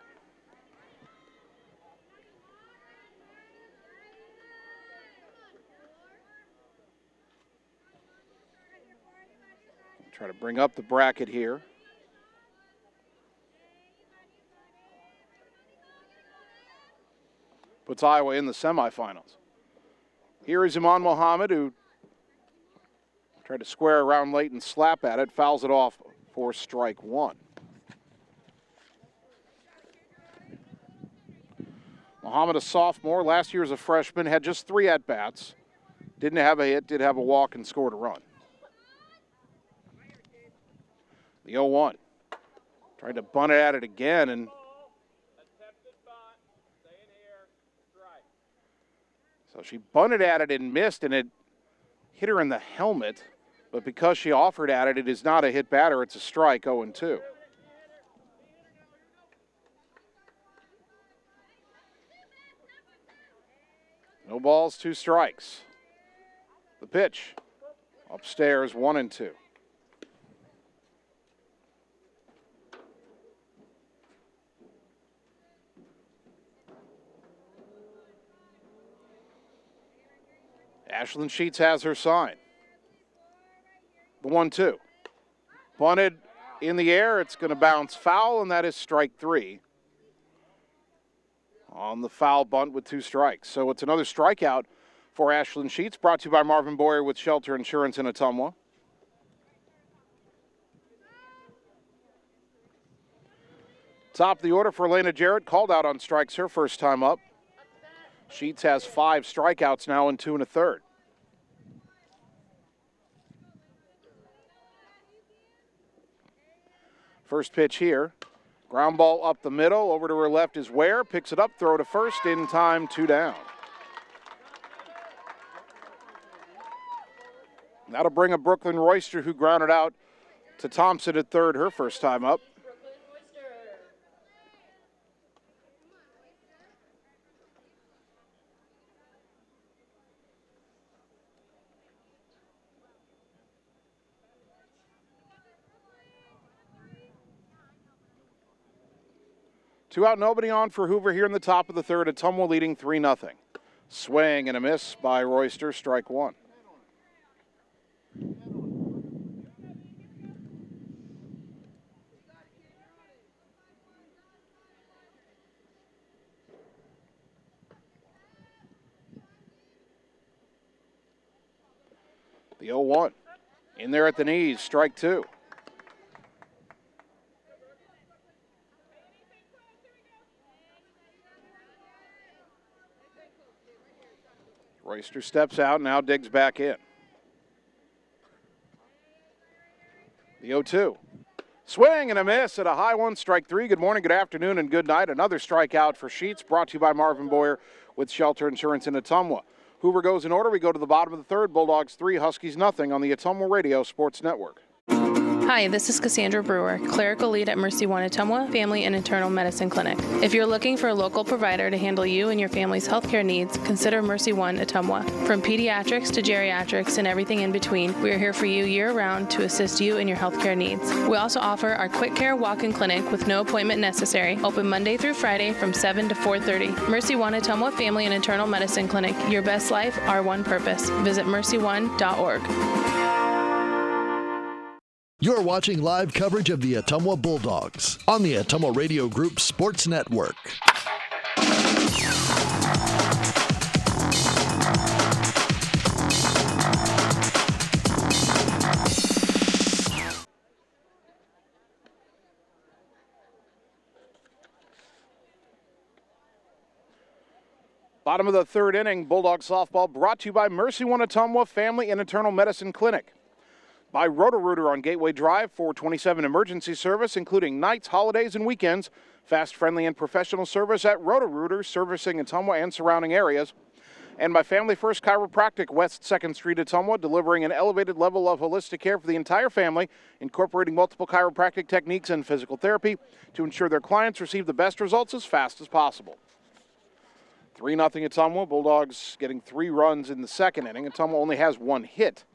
Try to bring up the bracket here. Puts Iowa in the semifinals. Here is Iman Mohammed, who tried to square around late and slap at it, fouls it off for strike 1. Mohammed, a sophomore, last year as a freshman, had just 3 at-bats. Didn't have a hit, did have a walk, and scored a run. The 0-1. Tried to bunt it at it again, and so she bunted at it and missed, and it hit her in the helmet. But because she offered at it, it is not a hit batter. It's a strike, 0-2. No balls, 2 strikes. The pitch. Upstairs, 1-2. Ashlyn Sheets has her sign. The 1-2. Bunted in the air. It's going to bounce foul, and that is strike 3 on the foul bunt with 2 strikes. So it's another strikeout For Ashland Sheets, brought to you by Marvin Boyer with Shelter Insurance in Ottumwa. Top of the order for Elena Jarrett, called out on strikes her first time up. Sheets has 5 strikeouts now in 2 1/3. First pitch here. Ground ball up the middle. Over to her left is Ware. Picks it up, throw to first in time, 2 down. That'll bring up Brooklyn Royster, who grounded out to Thompson at third her first time up. Two out, nobody on for Hoover here in the top of the third. Ottumwa leading 3-0. Swing and a miss by Royster, strike 1. The 0-1. In there at the knees, strike 2. Royster steps out, now digs back in. The 0-2. Swing and a miss at a high one, strike 3. Good morning, good afternoon, and good night. Another strikeout for Sheets, brought to you by Marvin Boyer with Shelter Insurance in Ottumwa. Hoover goes in order. We go to the bottom of the third. Bulldogs 3, Huskies nothing on the Ottumwa Radio Sports Network. Hi, this is Cassandra Brewer, clerical lead at Mercy One Ottumwa Family and Internal Medicine Clinic. If you're looking for a local provider to handle you and your family's healthcare needs, consider Mercy One Ottumwa. From pediatrics to geriatrics and everything in between, we are here for you year-round to assist you in your healthcare needs. We also offer our quick care walk-in clinic with no appointment necessary, open Monday through Friday from 7 to 4:30. Mercy One Ottumwa Family and Internal Medicine Clinic. Your best life, our one purpose. Visit mercyone.org. You're watching live coverage of the Ottumwa Bulldogs on the Ottumwa Radio Group Sports Network. Bottom of the third inning, Bulldog softball brought to you by Mercy One Ottumwa Family and Internal Medicine Clinic. By Roto-Rooter on Gateway Drive for 27 emergency service, including nights, holidays, and weekends. Fast, friendly, and professional service at Roto-Rooter, servicing Ottumwa and surrounding areas. And by Family First Chiropractic, West 2nd Street, Ottumwa, delivering an elevated level of holistic care for the entire family, incorporating multiple chiropractic techniques and physical therapy to ensure their clients receive the best results as fast as possible. 3-0 Ottumwa. Bulldogs getting 3 runs in the second inning. Ottumwa only has 1 hit.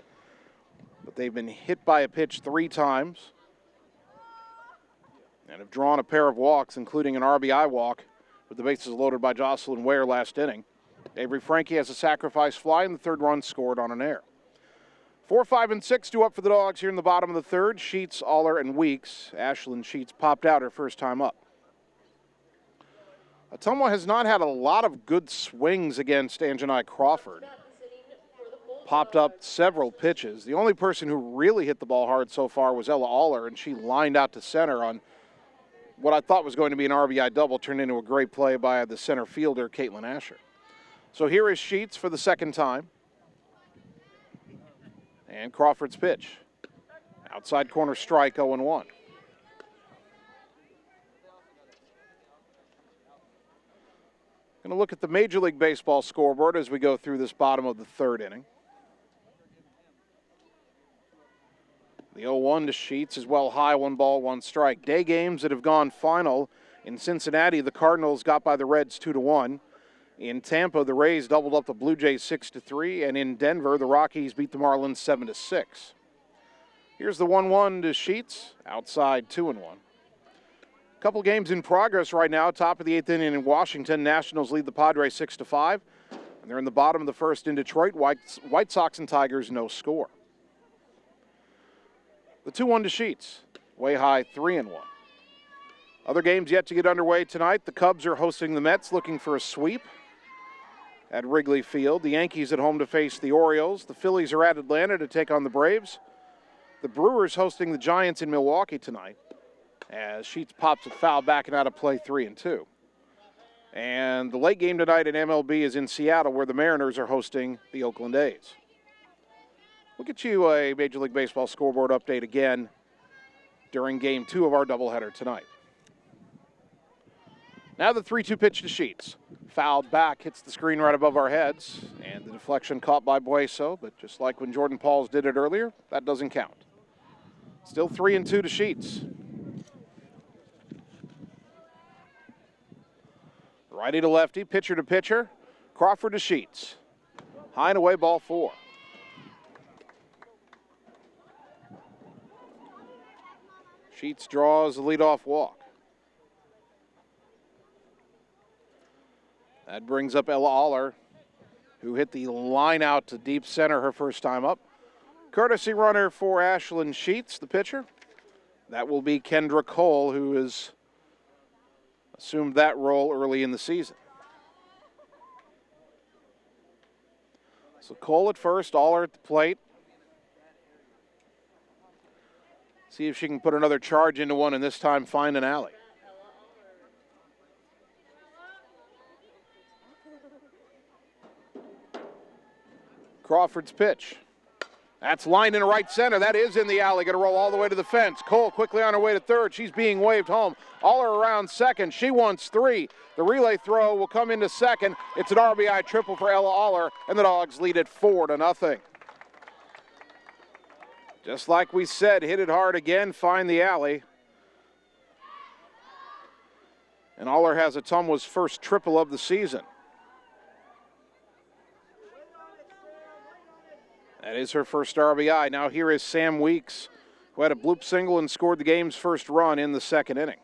But they've been hit by a pitch 3 times and have drawn a pair of walks, including an RBI walk with the bases loaded by Jocelyn Ware last inning. Avery Frankie has a sacrifice fly, and the 3rd run scored on an error. 4, 5, and 6 due up for the Dogs here in the bottom of the third. Sheets, Aller, and Weeks. Ashland Sheets popped out her first time up. Ottumwa has not had a lot of good swings against Anjanai Crawford. Popped up several pitches. The only person who really hit the ball hard so far was Ella Aller, and she lined out to center on what I thought was going to be an RBI double, turned into a great play by the center fielder, Caitlin Asher. So here is Sheets for the second time. And Crawford's pitch. Outside corner strike, 0-1. Going to look at the Major League Baseball scoreboard as we go through this bottom of the third inning. The 0-1 to Sheets is well high, 1 ball, 1 strike. Day games that have gone final. In Cincinnati, the Cardinals got by the Reds 2-1. In Tampa, the Rays doubled up the Blue Jays 6-3. And in Denver, the Rockies beat the Marlins 7-6. Here's the 1-1 to Sheets, outside 2-1. Couple games in progress right now. Top of the 8th inning in Washington. Nationals lead the Padres 6-5. And they're in the bottom of the first in Detroit. White Sox and Tigers, no score. The 2-1 to Sheets, way high, 3-1. Other games yet to get underway tonight. The Cubs are hosting the Mets, looking for a sweep. at Wrigley Field. The Yankees at home to face the Orioles. The Phillies are at Atlanta to take on the Braves. The Brewers hosting the Giants in Milwaukee tonight, as Sheets pops it foul, backing out of play 3-2. And the late game tonight in MLB is in Seattle, where the Mariners are hosting the Oakland A's. We'll get you a Major League Baseball scoreboard update again during Game 2 of our doubleheader tonight. Now the 3-2 pitch to Sheets. Fouled back, hits the screen right above our heads, and the deflection caught by Bueso, but just like when Jordan Pauls did it earlier, that doesn't count. Still 3-2 to Sheets. Righty to lefty, pitcher to pitcher. Crawford to Sheets. High and away, ball 4. Sheets draws the leadoff walk. That brings up Ella Aller, who hit the line out to deep center her first time up. Courtesy runner for Ashlyn Sheets, the pitcher. That will be Kendra Cole, who has assumed that role early in the season. So Cole at first, Aller at the plate. See if she can put another charge into one and this time find an alley. Crawford's pitch. That's lined in right center. That is in the alley. Going to roll all the way to the fence. Cole quickly on her way to third. She's being waved home. Aller around second. She wants 3. The relay throw will come into second. It's an RBI triple for Ella Aller, and the Dogs lead it 4-0. Just like we said, hit it hard again, find the alley. And Aller has Ottumwa's first triple of the season. That is her first RBI. Now here is Sam Weeks, who had a bloop single and scored the game's first run in the second inning.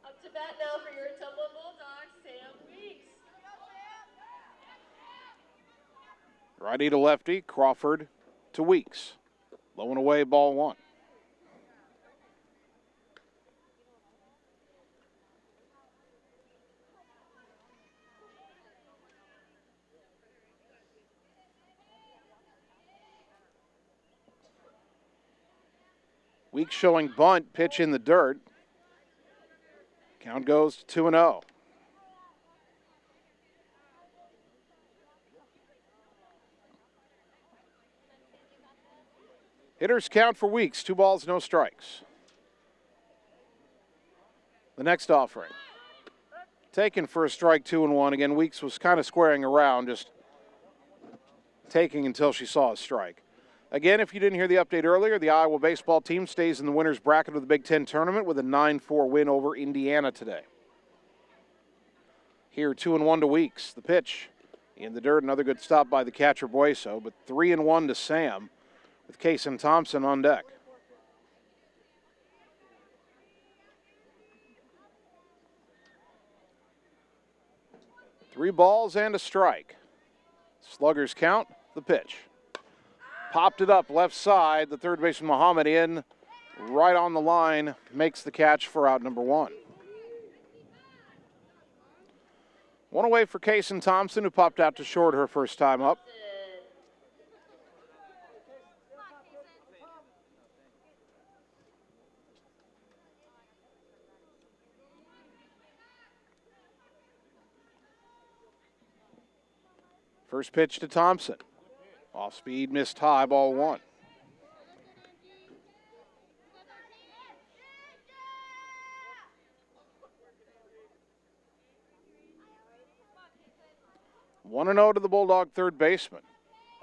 Up to bat now for your Ottumwa Bulldogs, Sam Weeks. Righty to lefty, Crawford to Weeks. Low and away, ball 1. Weeks showing bunt, pitch in the dirt. Count goes to 2-0. Hitters count for Weeks, 2 balls, no strikes. The next offering. Taken for a strike, 2-1. Again, Weeks was kind of squaring around, just taking until she saw a strike. Again, if you didn't hear the update earlier, the Iowa baseball team stays in the winner's bracket of the Big Ten tournament with a 9-4 win over Indiana today. Here, 2-1 to Weeks. The pitch in the dirt, another good stop by the catcher Bueso, but 3-1 to Sam with Kason Thompson on deck. Three balls and a strike. Sluggers count, the pitch. Popped it up left side. The third baseman Muhammad in right on the line, makes the catch for out number 1. One away for Kason Thompson, who popped out to short her first time up. First pitch to Thompson. Off speed, missed high, ball 1. One and 0 to the Bulldog third baseman.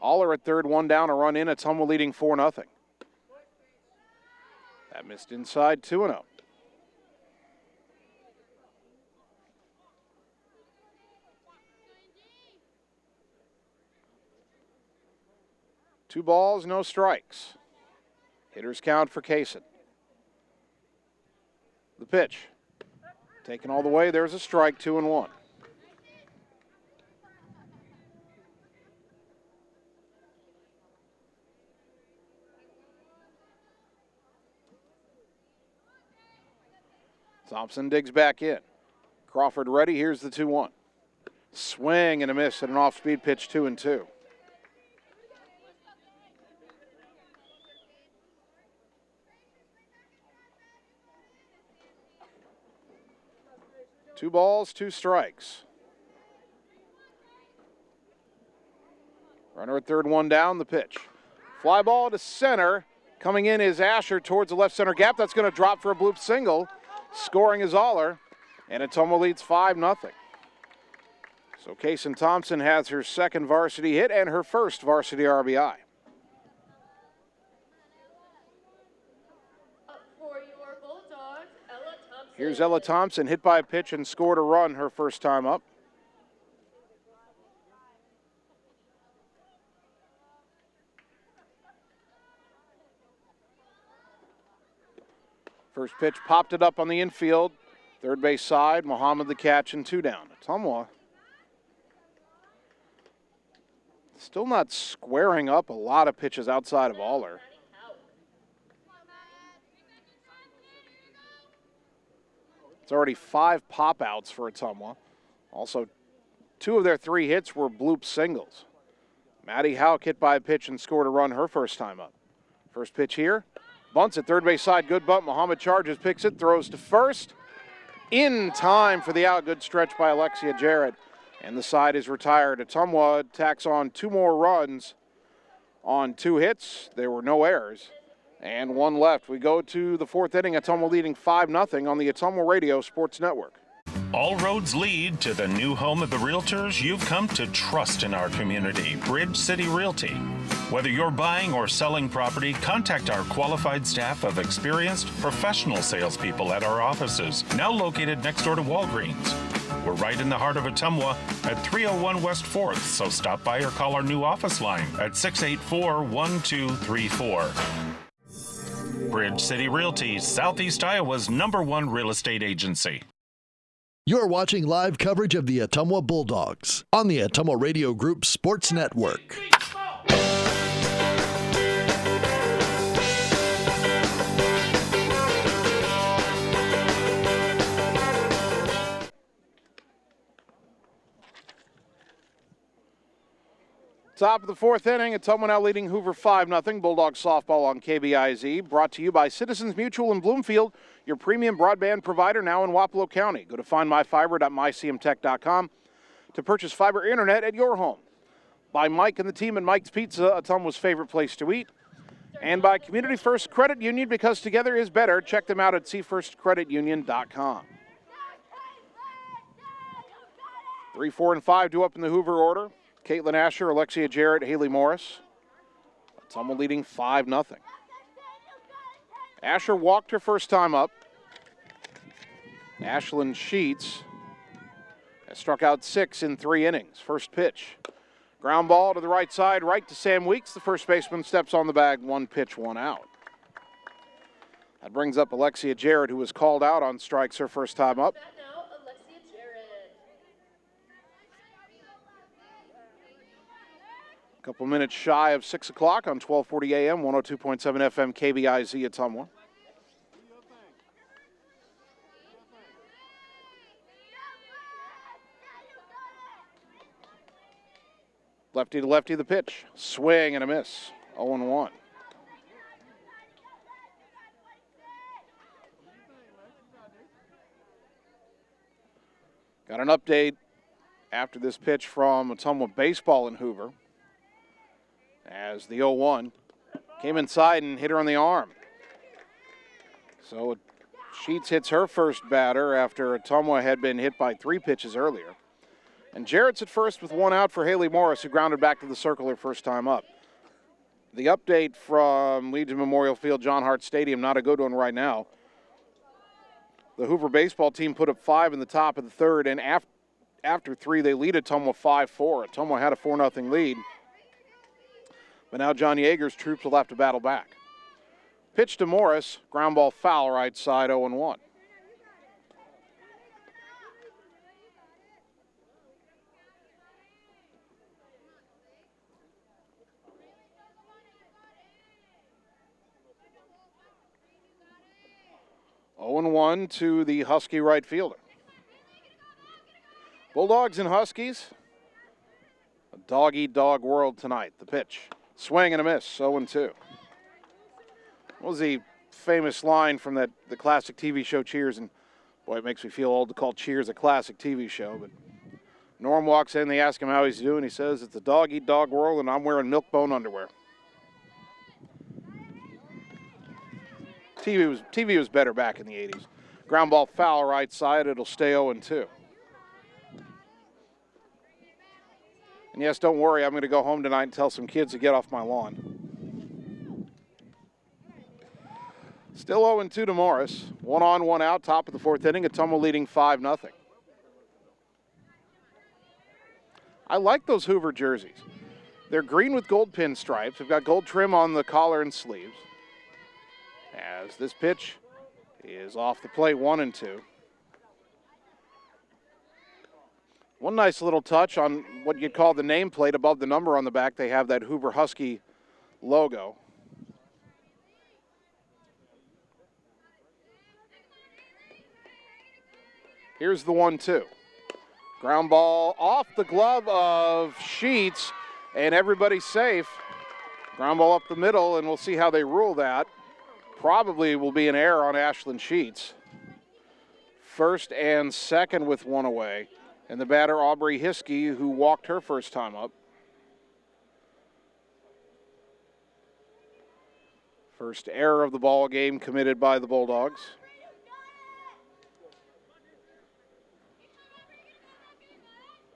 Aller at third, 1 down, a run in. Ottumwa leading 4-0. That missed inside, 2-0. Two balls, no strikes. Hitters count for Kason. The pitch. Taken all the way, there's a strike, 2-1. Thompson digs back in. Crawford ready, here's the 2-1. Swing and a miss at an off-speed pitch, 2-2. Two balls, two strikes. Runner at third, one down, the pitch. Fly ball to center. Coming in is Asher towards the left center gap. That's going to drop for a bloop single. Scoring is Aller, and Ottumwa leads 5-0. So Kaysen Thompson has her second varsity hit and her first varsity RBI. For your Bulldogs, Ella Thompson. Here's Ella Thompson, hit by a pitch and scored a run her first time up. First pitch popped it up on the infield. Third base side, Muhammad the catch and 2 down. Ottumwa still not squaring up a lot of pitches outside of Aller. It's already 5 pop-outs for Ottumwa. Also, 2 of their 3 hits were bloop singles. Maddie Hauk hit by a pitch and scored a run her first time up. First pitch here. Bunts at third base side, good bunt. Muhammad charges, picks it, throws to first. In time for the out. Good stretch by Alexia Jarrett. And the side is retired. Ottumwa tacks on 2 more runs on 2 hits. There were no errors. And 1 left. We go to the 4th inning. Ottumwa leading 5-0 on the Ottumwa Radio Sports Network. All roads lead to the new home of the realtors you've come to trust in our community, Bridge City Realty. Whether you're buying or selling property, contact our qualified staff of experienced professional salespeople at our offices, now located next door to Walgreens. We're right in the heart of Ottumwa at 301 West 4th, so stop by or call our new office line at 684-1234. Bridge City Realty, Southeast Iowa's #1 real estate agency. You're watching live coverage of the Ottumwa Bulldogs on the Ottumwa Radio Group Sports Network. Top of the 4th inning, Ottumwa now leading Hoover 5-0. Bulldogs softball on KBIZ. Brought to you by Citizens Mutual in Bloomfield, your premium broadband provider now in Wapello County. Go to findmyfiber.mycmtech.com to purchase fiber internet at your home. By Mike and the team at Mike's Pizza, Ottumwa's favorite place to eat. And by Community First Credit Union, because together is better. Check them out at cfirstcreditunion.com. 3, 4, and 5 due up in the Hoover order. Caitlin Asher, Alexia Jarrett, Haley Morris. Ottumwa leading 5-0. Asher walked her first time up. Ashlyn Sheets has struck out 6 in 3 innings. First pitch. Ground ball to the right side, right to Sam Weeks. The first baseman steps on the bag, 1 pitch, 1 out. That brings up Alexia Jarrett, who was called out on strikes her first time up. Couple minutes shy of 6 o'clock on 1240 AM, 102.7 FM, KBIZ Ottumwa. Lefty to lefty, the pitch. Swing and a miss. 0-1. Got an update after this pitch from Ottumwa Baseball in Hoover, as the 0-1 came inside and hit her on the arm. So Sheets hits her first batter after Ottumwa had been hit by 3 pitches earlier. And Jarrett's at first with 1 out for Haley Morris, who grounded back to the circle her first time up. The update from Legion Memorial Field, John Hart Stadium, not a good one right now. The Hoover baseball team put up 5 in the top of the 3rd, and after 3, they lead Ottumwa 5-4. Ottumwa had a 4-0 lead. But now John Yeager's troops will have to battle back. Pitch to Morris, ground ball foul right side, 0-1. To the Husky right fielder. Bulldogs and Huskies. A dog-eat-dog world tonight. The pitch. Swing and a miss. 0-2. What was the famous line from the classic TV show Cheers? And boy, it makes me feel old to call Cheers a classic TV show. But Norm walks in, they ask him how he's doing. He says, it's a dog-eat-dog world, and I'm wearing milk-bone underwear. TV was better back in the 80s. Ground ball foul right side. It'll stay 0-2. And yes, don't worry, I'm going to go home tonight and tell some kids to get off my lawn. Still 0-2 to Morris. 1 on, 1 out, top of the 4th inning. Ottumwa leading 5-0. I like those Hoover jerseys. They're green with gold pinstripes. They've got gold trim on the collar and sleeves. As this pitch is off the plate, 1-2. One nice little touch on what you'd call the nameplate above the number on the back. They have that Hoover Husky logo. Here's the 1-2. Ground ball off the glove of Sheets, and everybody's safe. Ground ball up the middle, and we'll see how they rule that. Probably will be an error on Ashlyn Sheets. First and second with 1 away. And the batter, Aubrey Hiskey, who walked her first time up. First error of the ball game committed by the Bulldogs.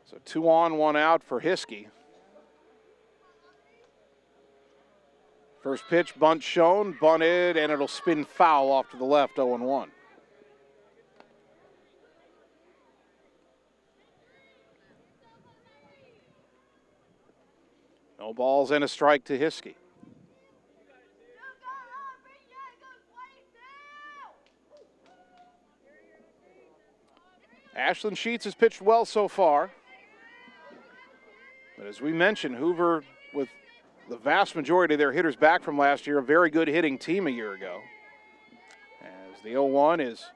So 2 on, 1 out for Hiskey. First pitch, bunt shown, bunted, and it'll spin foul off to the left, 0-1. No balls and a strike to Hiskey. Ashlyn Sheets has pitched well so far. But as we mentioned, Hoover, with the vast majority of their hitters back from last year, a very good hitting team a year ago. As the 0-1 is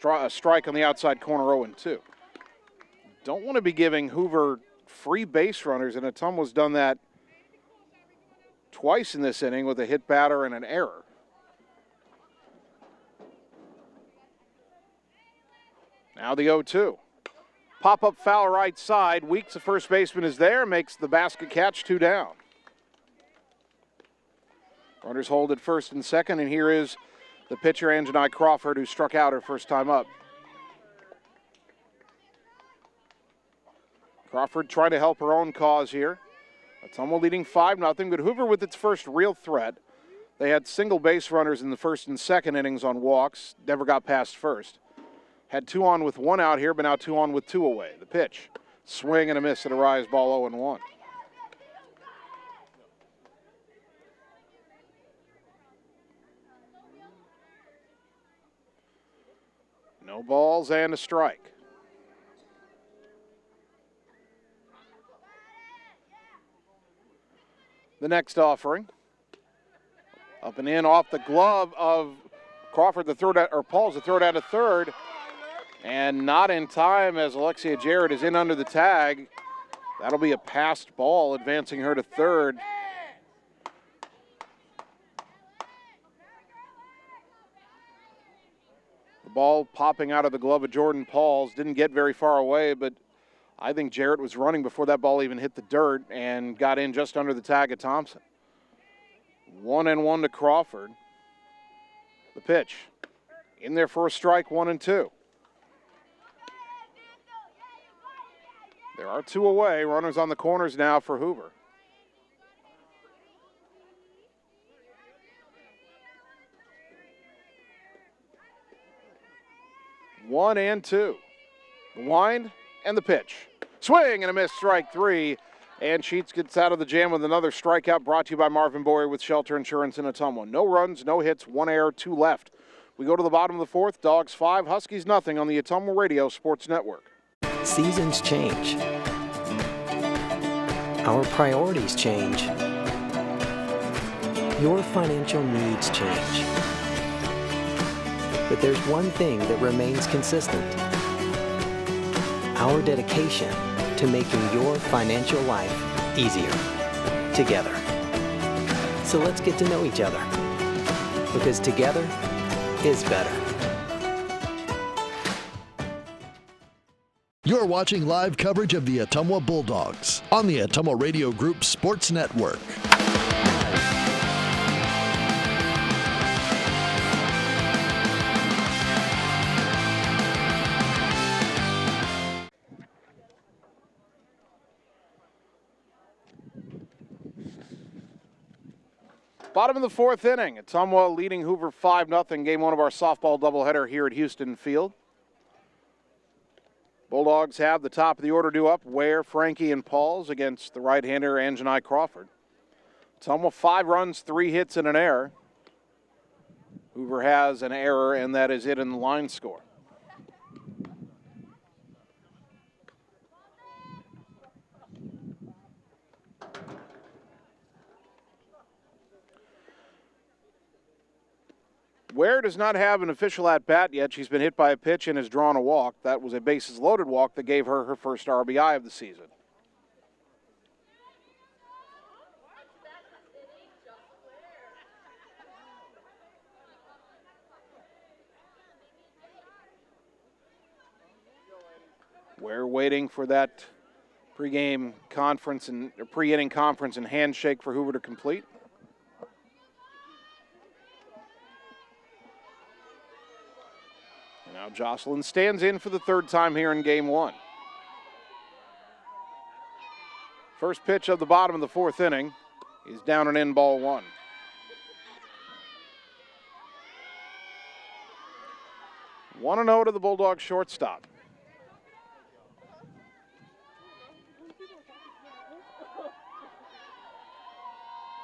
a strike on the outside corner, 0-2. Don't want to be giving Hoover free base runners, and Ottumwa's done that twice in this inning with a hit batter and an error. Now the 0-2. Pop-up foul right side. Weeks, the first baseman, is there, makes the basket catch, 2 down. Runners hold at first and second, and here is the pitcher, Anjanai Crawford, who struck out her first time up. Crawford trying to help her own cause here. Ottumwa leading 5-0, but Hoover with its first real threat. They had single base runners in the first and second innings on walks, never got past first. Had 2 on with 1 out here, but now 2 on with 2 away. The pitch, swing and a miss at a rise ball, 0-1. No balls and a strike. The next offering. Up and in off the glove of Crawford, Paul's the throw down to third. And not in time as Alexia Jarrett is in under the tag. That'll be a passed ball, advancing her to third. The ball popping out of the glove of Jordan Pauls. Didn't get very far away, but I think Jarrett was running before that ball even hit the dirt and got in just under the tag of Thompson. 1-1 to Crawford. The pitch. In there for a strike, 1-2. There are 2 away. Runners on the corners now for Hoover. One and 2. The wind and the pitch. Swing and a miss, strike 3. And Sheets gets out of the jam with another strikeout, brought to you by Marvin Boyer with Shelter Insurance in Ottumwa. No runs, no hits, 1 error, 2 left. We go to the bottom of the 4th. Dogs 5, Huskies nothing on the Ottumwa Radio Sports Network. Seasons change. Our priorities change. Your financial needs change. But there's one thing that remains consistent. our dedication to making your financial life easier together. So let's get to know each other, because together is better. You're watching live coverage of the Ottumwa Bulldogs on the Ottumwa Radio Group Sports Network. Bottom of the fourth inning, Ottumwa leading Hoover 5-0, game one of our softball doubleheader here at Houston Field. Bulldogs have the top of the order due up, Ware, Frankie, and Pauls against the right-hander Anjanai Crawford. Ottumwa 5 runs, 3 hits, and an error. Hoover has an error, and that is it in the line score. Ware does not have an official at-bat yet. She's been hit by a pitch and has drawn a walk. That was a bases-loaded walk that gave her her first RBI of the season. Ware waiting for that pre-inning conference and handshake for Hoover to complete. Now Jocelyn stands in for the third time here in game one. First pitch of the bottom of the fourth inning is down and in, ball one. One and 0 to the Bulldogs shortstop.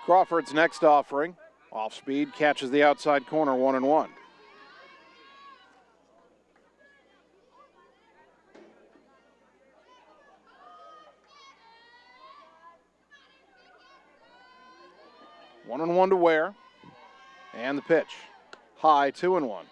Crawford's next offering. Off speed, catches the outside corner, 1-1. One and 1 to Ware. And the pitch. High, 2-1.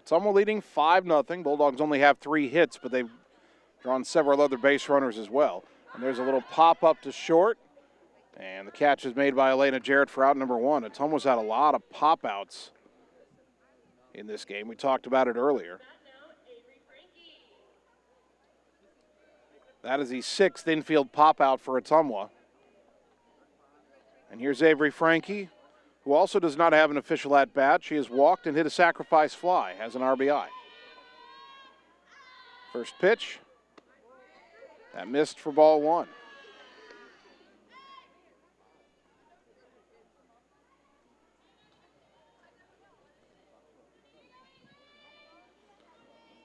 Ottumwa leading 5-0. Bulldogs only have 3 hits, but they've drawn several other base runners as well. And there's a little pop-up to short. And the catch is made by Elena Jarrett for out number 1. Ottumwa's had a lot of pop-outs in this game. We talked about it earlier. That is the 6th infield pop-out for Ottumwa. And here's Avery Frankie, who also does not have an official at-bat. She has walked and hit a sacrifice fly, has an RBI. First pitch, that missed for ball one.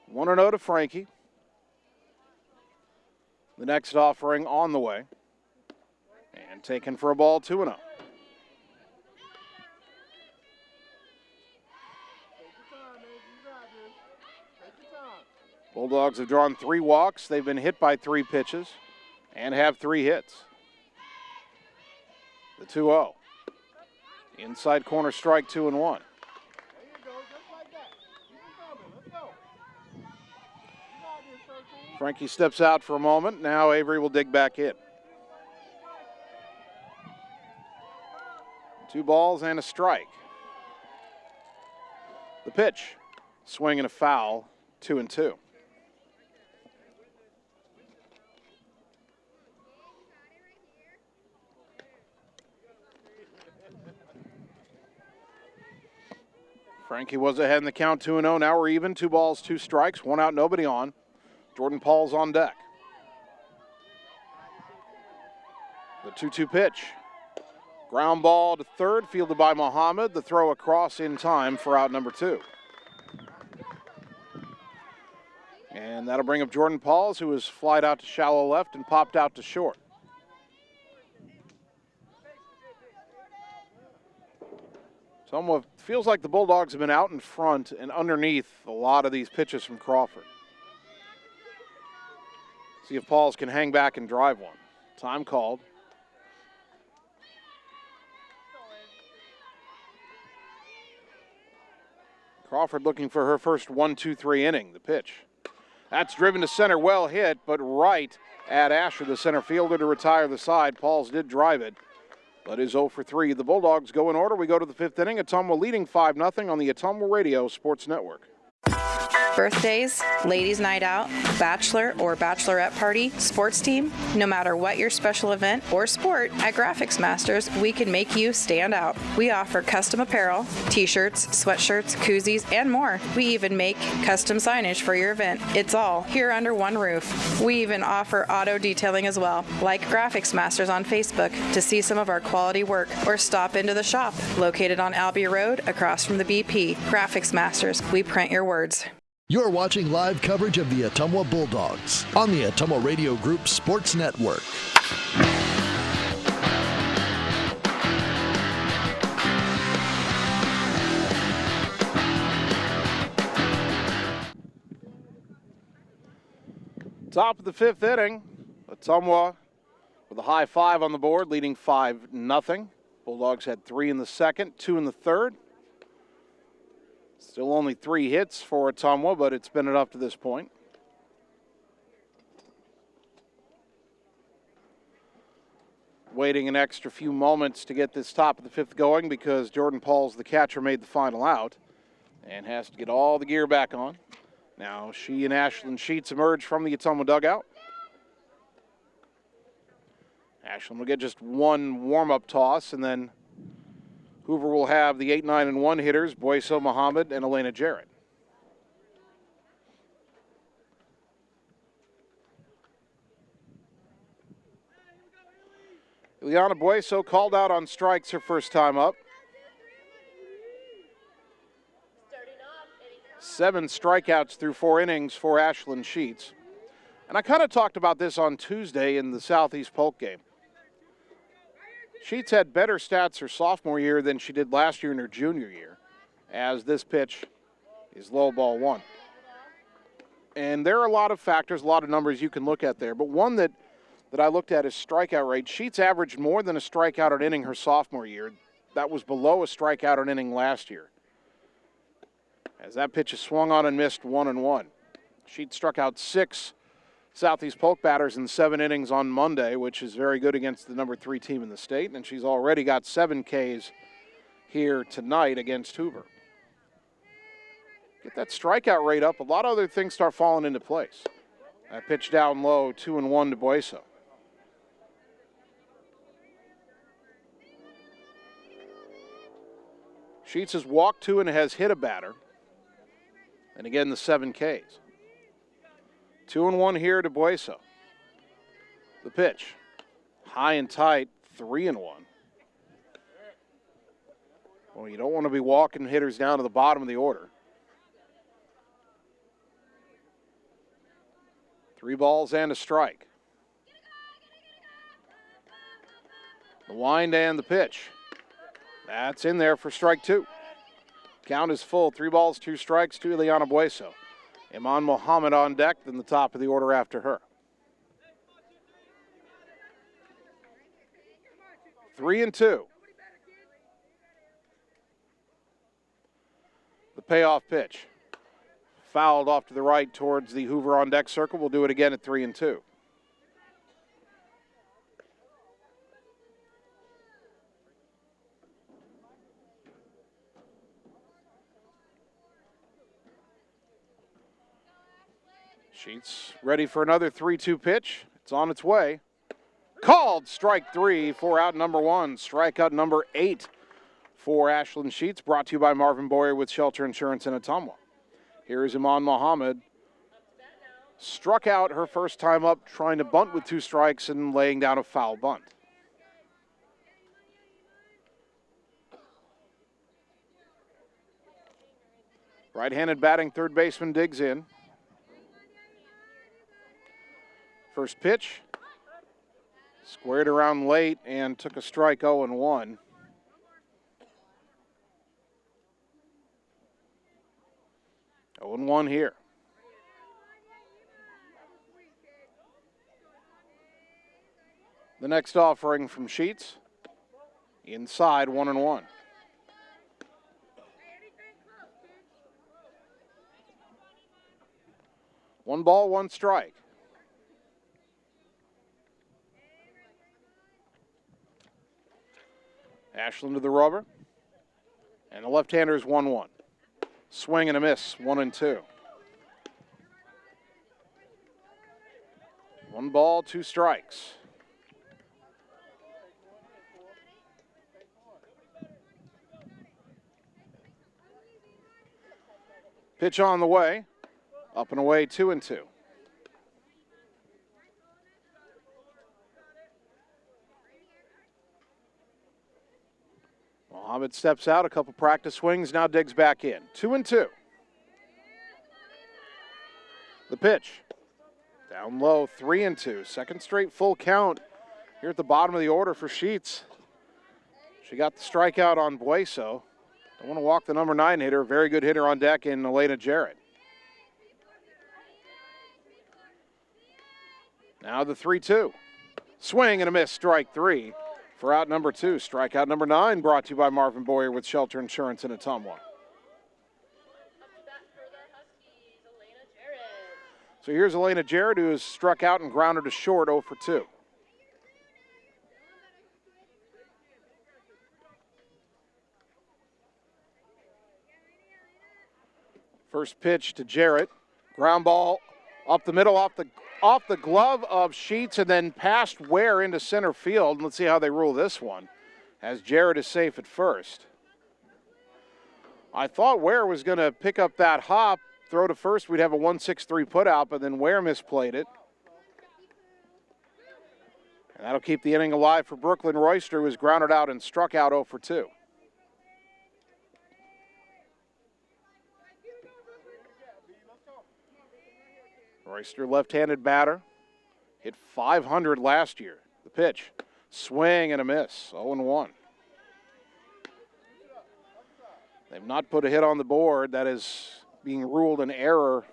One and 0 to Frankie. The next offering on the way. And taken for a ball, 2-0. Bulldogs have drawn 3 walks. They've been hit by 3 pitches and have 3 hits. The 2-0. Inside corner strike, 2-1. Frankie steps out for a moment. Now Avery will dig back in. 2 balls and a strike. The pitch. Swing and a foul, 2-2. Frankie was ahead in the count, 2-0. Now we're even. 2 balls, 2 strikes. 1 out, nobody on. Jordan Paul's on deck. The 2-2 pitch. Ground ball to third, fielded by Muhammad. The throw across in time for out number 2. And that'll bring up Jordan Pauls, who was flied out to shallow left and popped out to short. Somewhat feels like the Bulldogs have been out in front and underneath a lot of these pitches from Crawford. See if Pauls can hang back and drive one. Time called. Crawford looking for her first 1-2-3 inning. The pitch. That's driven to center, well hit, but right at Asher, the center fielder, to retire the side. Pauls did drive it, but is 0 for 3. The Bulldogs go in order. We go to the 5th inning. Ottumwa leading 5-0 on the Ottumwa Radio Sports Network. Birthdays, ladies' night out, bachelor or bachelorette party, sports team, no matter what your special event or sport, at Graphics Masters, we can make you stand out. We offer custom apparel, t-shirts, sweatshirts, koozies, and more. We even make custom signage for your event. It's all here under one roof. We even offer auto detailing as well. Like Graphics Masters on Facebook to see some of our quality work, or stop into the shop located on Albee Road across from the BP. Graphics Masters, we print your words. You're watching live coverage of the Ottumwa Bulldogs on the Ottumwa Radio Group Sports Network. Top of the 5th inning, Ottumwa with a high 5 on the board, leading 5-0. Bulldogs had 3 in the second, 2 in the third. Still only 3 hits for Ottumwa, but it's been enough to this point. Waiting an extra few moments to get this top of the 5th going because Jordan Pauls, the catcher, made the final out and has to get all the gear back on. Now she and Ashlyn Sheets emerge from the Ottumwa dugout. Ashlyn will get just one warm-up toss, and then Hoover will have the 8, 9, and 1 hitters, Boyso Muhammad and Elena Jarrett. Ileana Boyso called out on strikes her first time up. 7 strikeouts through 4 innings for Ashlyn Sheets. And I kind of talked about this on Tuesday in the Southeast Polk game. Sheets had better stats her sophomore year than she did last year in her junior year, as this pitch is low, ball 1. And there are a lot of factors, a lot of numbers you can look at there, but one that I looked at is strikeout rate. Sheets averaged more than a strikeout an inning her sophomore year. That was below a strikeout an inning last year, as that pitch is swung on and missed 1-1. Sheets struck out 6 Southeast Polk batters in 7 innings on Monday, which is very good against the number 3 team in the state, and she's already got 7 Ks here tonight against Hoover. Get that strikeout rate up, a lot of other things start falling into place. That pitch down low, 2-1 to Boyso. Sheets has walked 2 and has hit a batter, and again the 7 Ks. 2-1 here to Boyso. The pitch, high and tight, 3-1. Well, you don't want to be walking hitters down to the bottom of the order. 3 balls and a strike. The wind and the pitch. That's in there for strike 2. Count is full, 3 balls, 2 strikes to Ileana Boyso. Iman Mohammed on deck, then the top of the order after her. 3-2. The payoff pitch. Fouled off to the right towards the Hoover on deck circle. We'll do it again at 3-2. Sheets ready for another 3-2 pitch. It's on its way. Called strike 3 for out number 1. Strikeout number 8 for Ashlyn Sheets, brought to you by Marvin Boyer with Shelter Insurance in Ottumwa. Here is Iman Mohammed. Struck out her first time up, trying to bunt with 2 strikes and laying down a foul bunt. Right-handed batting third baseman digs in. First pitch, squared around late and took a strike 0-1. Oh, 0-1 here. The next offering from Sheets, inside 1-1. 1 ball, 1 strike. Ashland to the rubber. And the left-hander is 1-1. Swing and a miss, 1-2. 1 ball, 2 strikes. Pitch on the way. Up and away, 2-2. Mohammed steps out, a couple practice swings, now digs back in. 2-2. The pitch. Down low, 3-2. Second straight full count here at the bottom of the order for Sheets. She got the strikeout on Bueso. Don't want to walk the number 9 hitter. Very good hitter on deck in Elena Jarrett. Now the 3-2. Swing and a miss, strike 3 for out number 2. Strikeout number 9 brought to you by Marvin Boyer with Shelter Insurance in Ottumwa. So here's Elena Jarrett, who has struck out and grounded to short, 0 for 2. First pitch to Jarrett. Ground ball up the middle, off the glove of Sheets, and then past Ware into center field. Let's see how they rule this one, as Jarrett is safe at first. I thought Ware was going to pick up that hop, throw to first, we'd have a 1-6-3 put out, but then Ware misplayed it. And that'll keep the inning alive for Brooklyn Royster, who was grounded out and struck out 0 for 2. Royster, left-handed batter, hit .500 last year. The pitch, swing and a miss, 0-1. They've not put a hit on the board. That is being ruled an error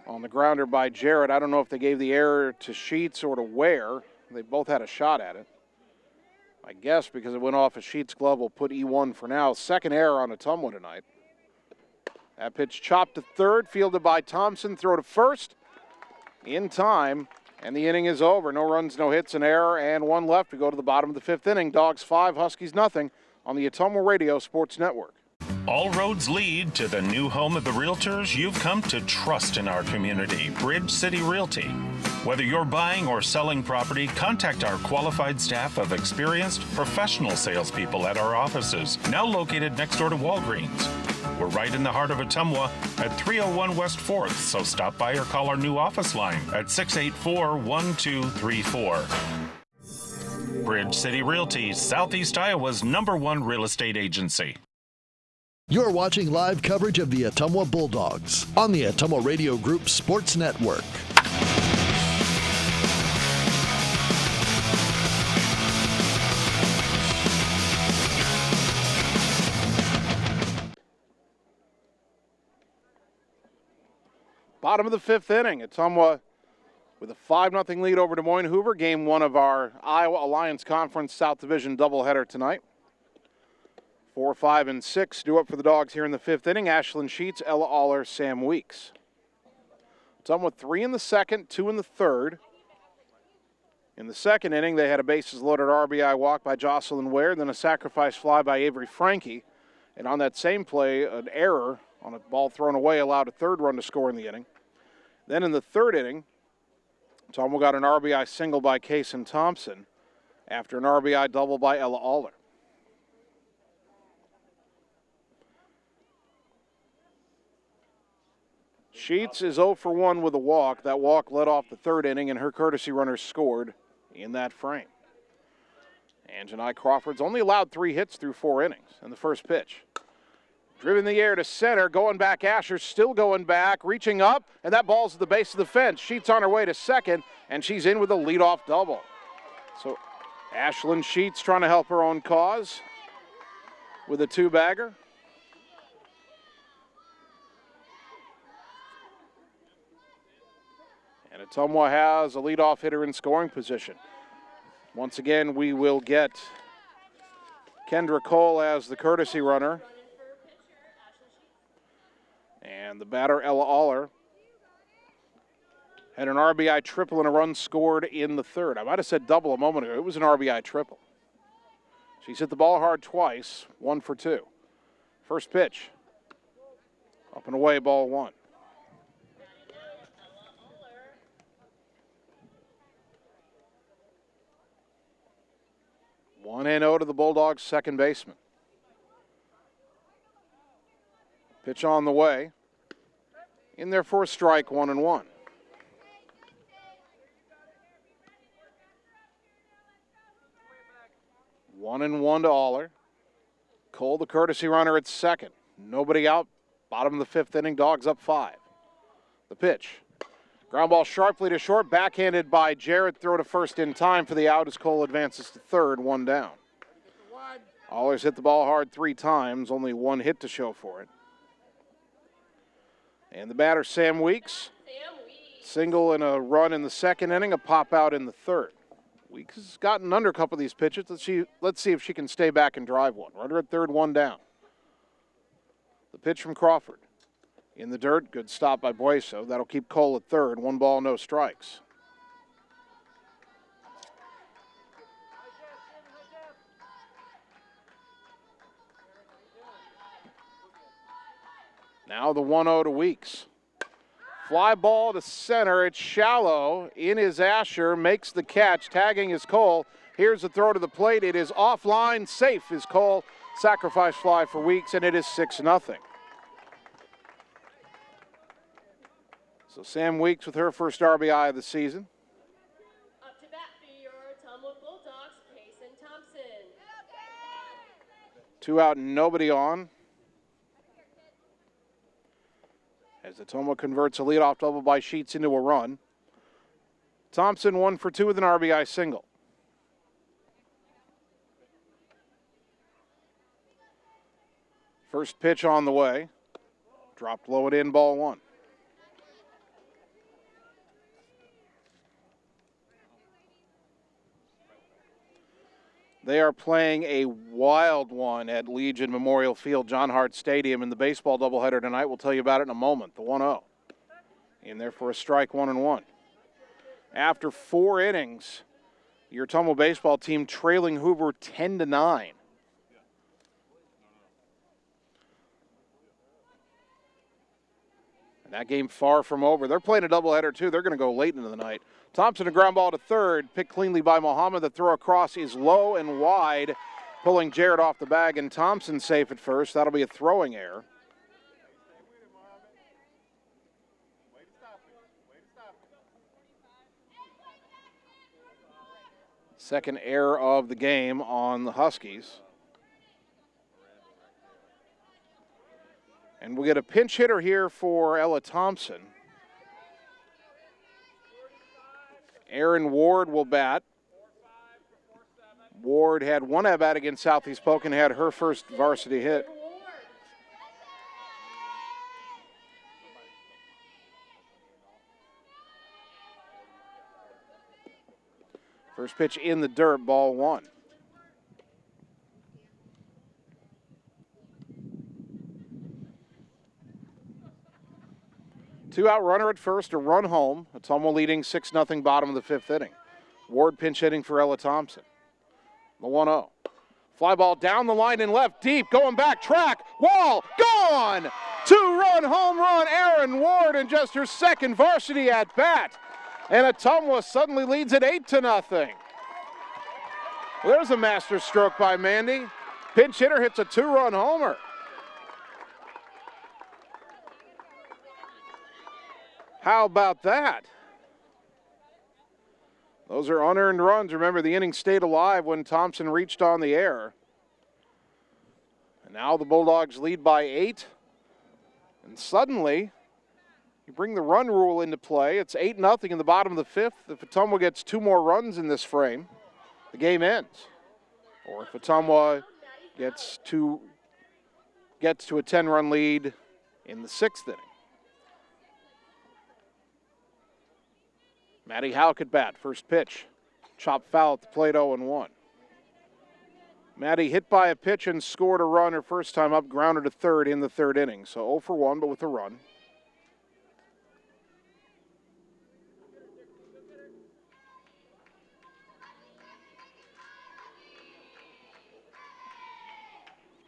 on the grounder by Jarrett. I don't know if they gave the error to Sheets or to Ware. They both had a shot at it. I guess because it went off a Sheets glove, we'll put E1 for now. Second error on Ottumwa tonight. That pitch chopped to third, fielded by Thompson. Throw to first in time, and the inning is over. No runs, no hits, an error, and 1 left. We go to the bottom of the 5th inning. Dogs 5, Huskies nothing on the Ottumwa Radio Sports Network. All roads lead to the new home of the realtors you've come to trust in our community, Bridge City Realty. Whether you're buying or selling property, contact our qualified staff of experienced professional salespeople at our offices, now located next door to Walgreens. We're right in the heart of Ottumwa at 301 West 4th, so stop by or call our new office line at 684-1234. Bridge City Realty, Southeast Iowa's #1 real estate agency. You're watching live coverage of the Ottumwa Bulldogs on the Ottumwa Radio Group Sports Network. Bottom of the 5th inning, Ottumwa with a 5-0 lead over Des Moines Hoover. Game 1 of our Iowa Alliance Conference South Division doubleheader tonight. 4, 5, and 6 due up for the Dogs here in the 5th inning. Ashlyn Sheets, Ella Aller, Sam Weeks. Ottumwa 3 in the second, 2 in the third. In the second inning, they had a bases-loaded RBI walk by Jocelyn Ware, then a sacrifice fly by Avery Frankie. And on that same play, an error on a ball thrown away allowed a 3rd run to score in the inning. Then in the 3rd inning, Ottumwa got an RBI single by Kaysen Thompson after an RBI double by Ella Aller. Sheets is 0 for 1 with a walk. That walk led off the 3rd inning, and her courtesy runners scored in that frame. And Janai Crawford's only allowed 3 hits through 4 innings in the first pitch. Driven in the air to center, going back, Asher still going back, reaching up, and that ball's at the base of the fence. Sheets on her way to second, and she's in with a leadoff double. So Ashlyn Sheets trying to help her own cause with a 2-bagger. And Ottumwa has a leadoff hitter in scoring position. Once again, we will get Kendra Cole as the courtesy runner. And the batter, Ella Aller, Had an RBI triple and a run scored in the third. I might have said double a moment ago. It was an RBI triple. She's hit the ball hard twice, 1 for 2. First pitch. Up and away, ball 1. One and 0 to the Bulldogs' second baseman. Pitch on the way. In there for a strike, 1-1. One and 1 to Aller. Cole, the courtesy runner at second. Nobody out. Bottom of the fifth inning, Dogs up 5. The pitch. Ground ball sharply to short, backhanded by Jarrett. Throw to first in time for the out as Cole advances to third, 1 down. Aller's hit the ball hard 3 times, only 1 hit to show for it. And the batter, Sam Weeks. Single and a run in the second inning, a pop out in the third. Weeks has gotten under a couple of these pitches. Let's see if she can stay back and drive one. Runner at third, 1 down. The pitch from Crawford. In the dirt, good stop by Bueso. That'll keep Cole at third. 1 ball, no strikes. Now the 1-0 to Weeks. Fly ball to center. It's shallow. In is Asher. Makes the catch. Tagging is Cole. Here's the throw to the plate. It is offline. Safe is Cole. Sacrifice fly for Weeks, and it is 6-0. So Sam Weeks with her first RBI of the season. Up to bat for your Ottumwa Bulldogs, Payson Thompson. 2 out and nobody on. As Ottumwa converts a leadoff double by Sheets into a run. Thompson 1 for 2 with an RBI single. First pitch on the way. Dropped low and in, ball 1. They are playing a wild one at Legion Memorial Field, John Hart Stadium, in the baseball doubleheader tonight. We'll tell you about it in a moment. The 1-0. In there for a strike, 1-1. After 4 innings, your Ottumwa baseball team trailing Hoover 10-9. And that game far from over. They're playing a doubleheader, too. They're going to go late into the night. Thompson, a ground ball to third. Picked cleanly by Mohammed. The throw across is low and wide, pulling Jarrett off the bag, and Thompson safe at first. That'll be a throwing error. Second error of the game on the Huskies. And we'll get a pinch hitter here for Ella Thompson. Aaron Ward will bat. Ward had 1 at-bat against Southeast Polk and had her first varsity hit. First pitch in the dirt, ball 1. Two-out runner at first, a run home. Ottumwa leading 6-0 bottom of the fifth inning. Ward pinch hitting for Ella Thompson. The 1-0. Fly ball down the line and left, deep, going back, track, wall, gone! 2-run home run, Aaron Ward, in just her second varsity at bat. And Ottumwa suddenly leads it 8-0. Well, there's a master stroke by Mandy. Pinch hitter hits a 2-run homer. How about that? Those are unearned runs. Remember, the inning stayed alive when Thompson reached on the air. And now the Bulldogs lead by 8. And suddenly, you bring the run rule into play. It's 8-0 in the bottom of the fifth. If Ottumwa gets 2 more runs in this frame, the game ends. Or if Ottumwa gets to a 10-run lead in the 6th inning. Maddie Houck at bat, first pitch. Chopped foul at the plate, 0-1. Maddie hit by a pitch and scored a run her first time up, grounded to third in the third inning. So 0 for 1, but with a run.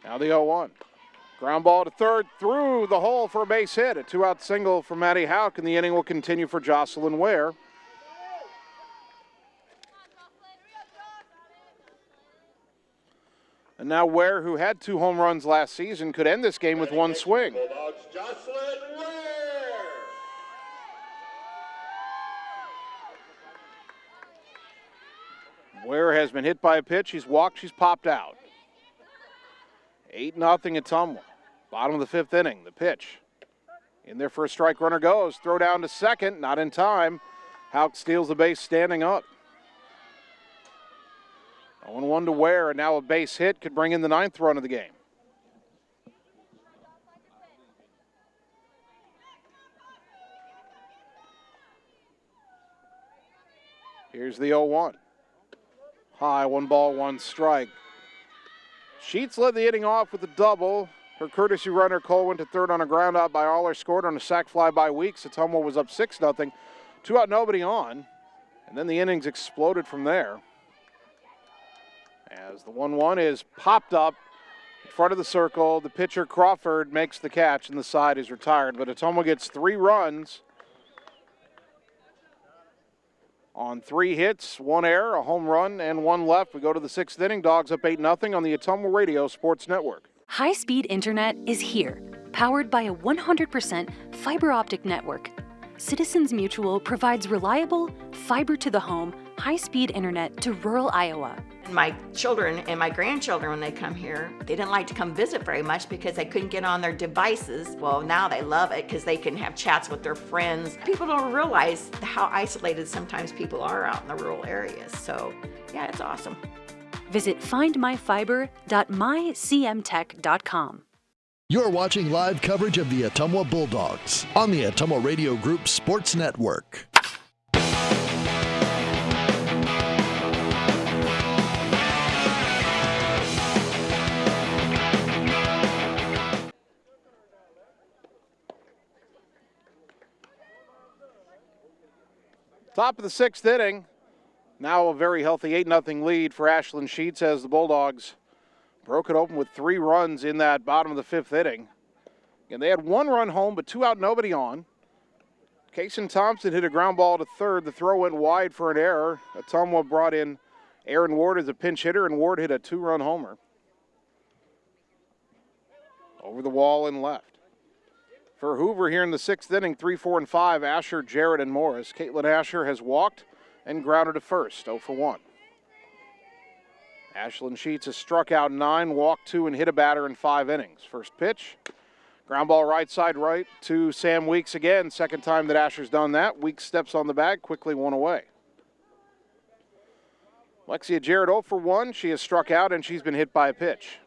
Now the 0-1. Ground ball to third, through the hole for a base hit. A 2-out single for Maddie Hauk, and the inning will continue for Jocelyn Ware. And now Ware, who had 2 home runs last season, could end this game with 1 swing. Ware has been hit by a pitch. She's walked. She's popped out. 8-0 Ottumwa. Bottom of the 5th inning. The pitch. In there for a strike. Runner goes. Throw down to second. Not in time. Hauk steals the base standing up. 0-1 to Ware, and now a base hit could bring in the 9th run of the game. Here's the 0-1. High, 1 ball, 1 strike. Sheets led the inning off with a double. Her courtesy runner, Cole, went to third on a ground out by Aller, scored on a sac fly by Weeks. Ottumwa was up 6-0. 2 out, nobody on. And then the innings exploded from there. As the 1-1 is popped up in front of the circle, the pitcher Crawford makes the catch and the side is retired. But Ottumwa gets 3 runs on 3 hits, 1 error, a home run, and 1 left. We go to the 6th inning. Dogs up 8-0 on the Ottumwa Radio Sports Network. High-speed internet is here, powered by a 100% fiber optic network. Citizens Mutual provides reliable, fiber-to-the-home, high-speed internet to rural Iowa. My children and my grandchildren, when they come here, they didn't like to come visit very much because they couldn't get on their devices. Well, now they love it because they can have chats with their friends. People don't realize how isolated sometimes people are out in the rural areas. So, yeah, it's awesome. Visit findmyfiber.mycmtech.com. You're watching live coverage of the Ottumwa Bulldogs on the Ottumwa Radio Group Sports Network. Top of the 6th inning. Now a very healthy 8-0 lead for Ashlyn Sheets as the Bulldogs broke it open with 3 runs in that bottom of the 5th inning. And they had 1 run home, but 2 out, nobody on. Kaysen Thompson hit a ground ball to third. The throw went wide for an error. Ottumwa brought in Aaron Ward as a pinch hitter, and Ward hit a 2-run homer. Over the wall and left. For Hoover here in the 6th inning, 3, 4, and 5, Asher, Jarrett, and Morris. Caitlin Asher has walked and grounded to first, 0 for 1. Ashlyn Sheets has struck out 9, walked 2, and hit a batter in 5 innings. First pitch, ground ball right side right to Sam Weeks again. Second time that Asher's done that. Weeks steps on the bag, quickly 1 away. Lexia Jarrett 0 for 1. She has struck out and she's been hit by a pitch.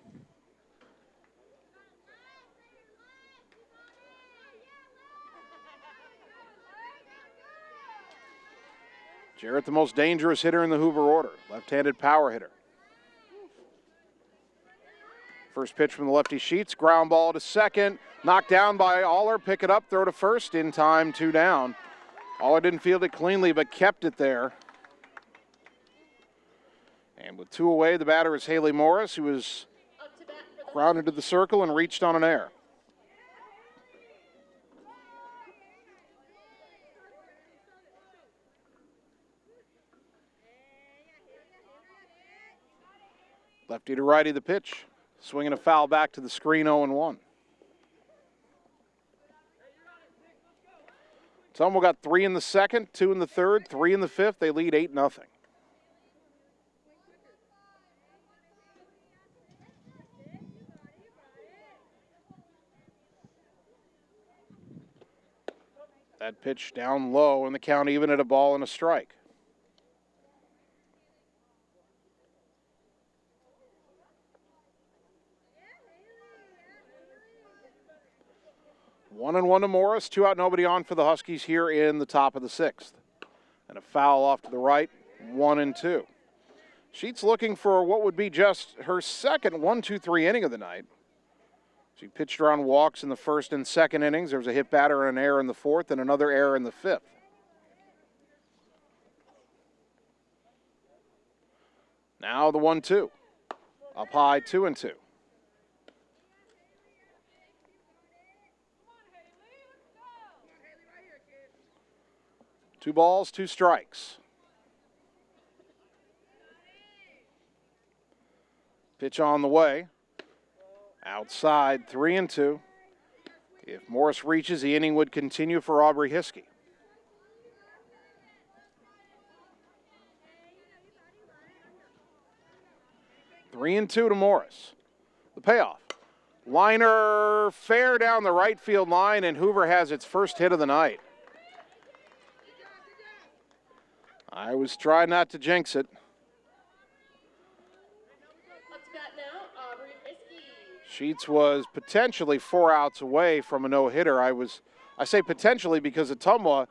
Jarrett, the most dangerous hitter in the Hoover order. Left-handed power hitter. First pitch from the lefty Sheets. Ground ball to second. Knocked down by Aller. Pick it up. Throw to first. In time, 2 down. Aller didn't field it cleanly, but kept it there. And with 2 away, the batter is Haley Morris, who was grounded to the circle and reached on an error. Lefty to righty the pitch. Swinging a foul back to the screen, 0-1. Ottumwa got 3 in the second, 2 in the third, 3 in the fifth. They lead 8-0. That pitch down low and the count even at a ball and a strike. One and 1 to Morris, 2 out, nobody on for the Huskies here in the top of the 6th. And a foul off to the right, 1-2. Sheets looking for what would be just her second 1-2-3 inning of the night. She pitched around walks in the first and second innings. There was a hit batter and an error in the fourth and another error in the fifth. Now the 1-2. Up high, 2-2. 2 balls, 2 strikes. Pitch on the way. Outside, 3-2. If Morris reaches, the inning would continue for Aubrey Hiskey. Three and two to Morris. The payoff. Liner fair down the right field line, and Hoover has its first hit of the night. I was trying not to jinx it. Sheets was potentially 4 outs away from a no-hitter. I say potentially because Ottumwa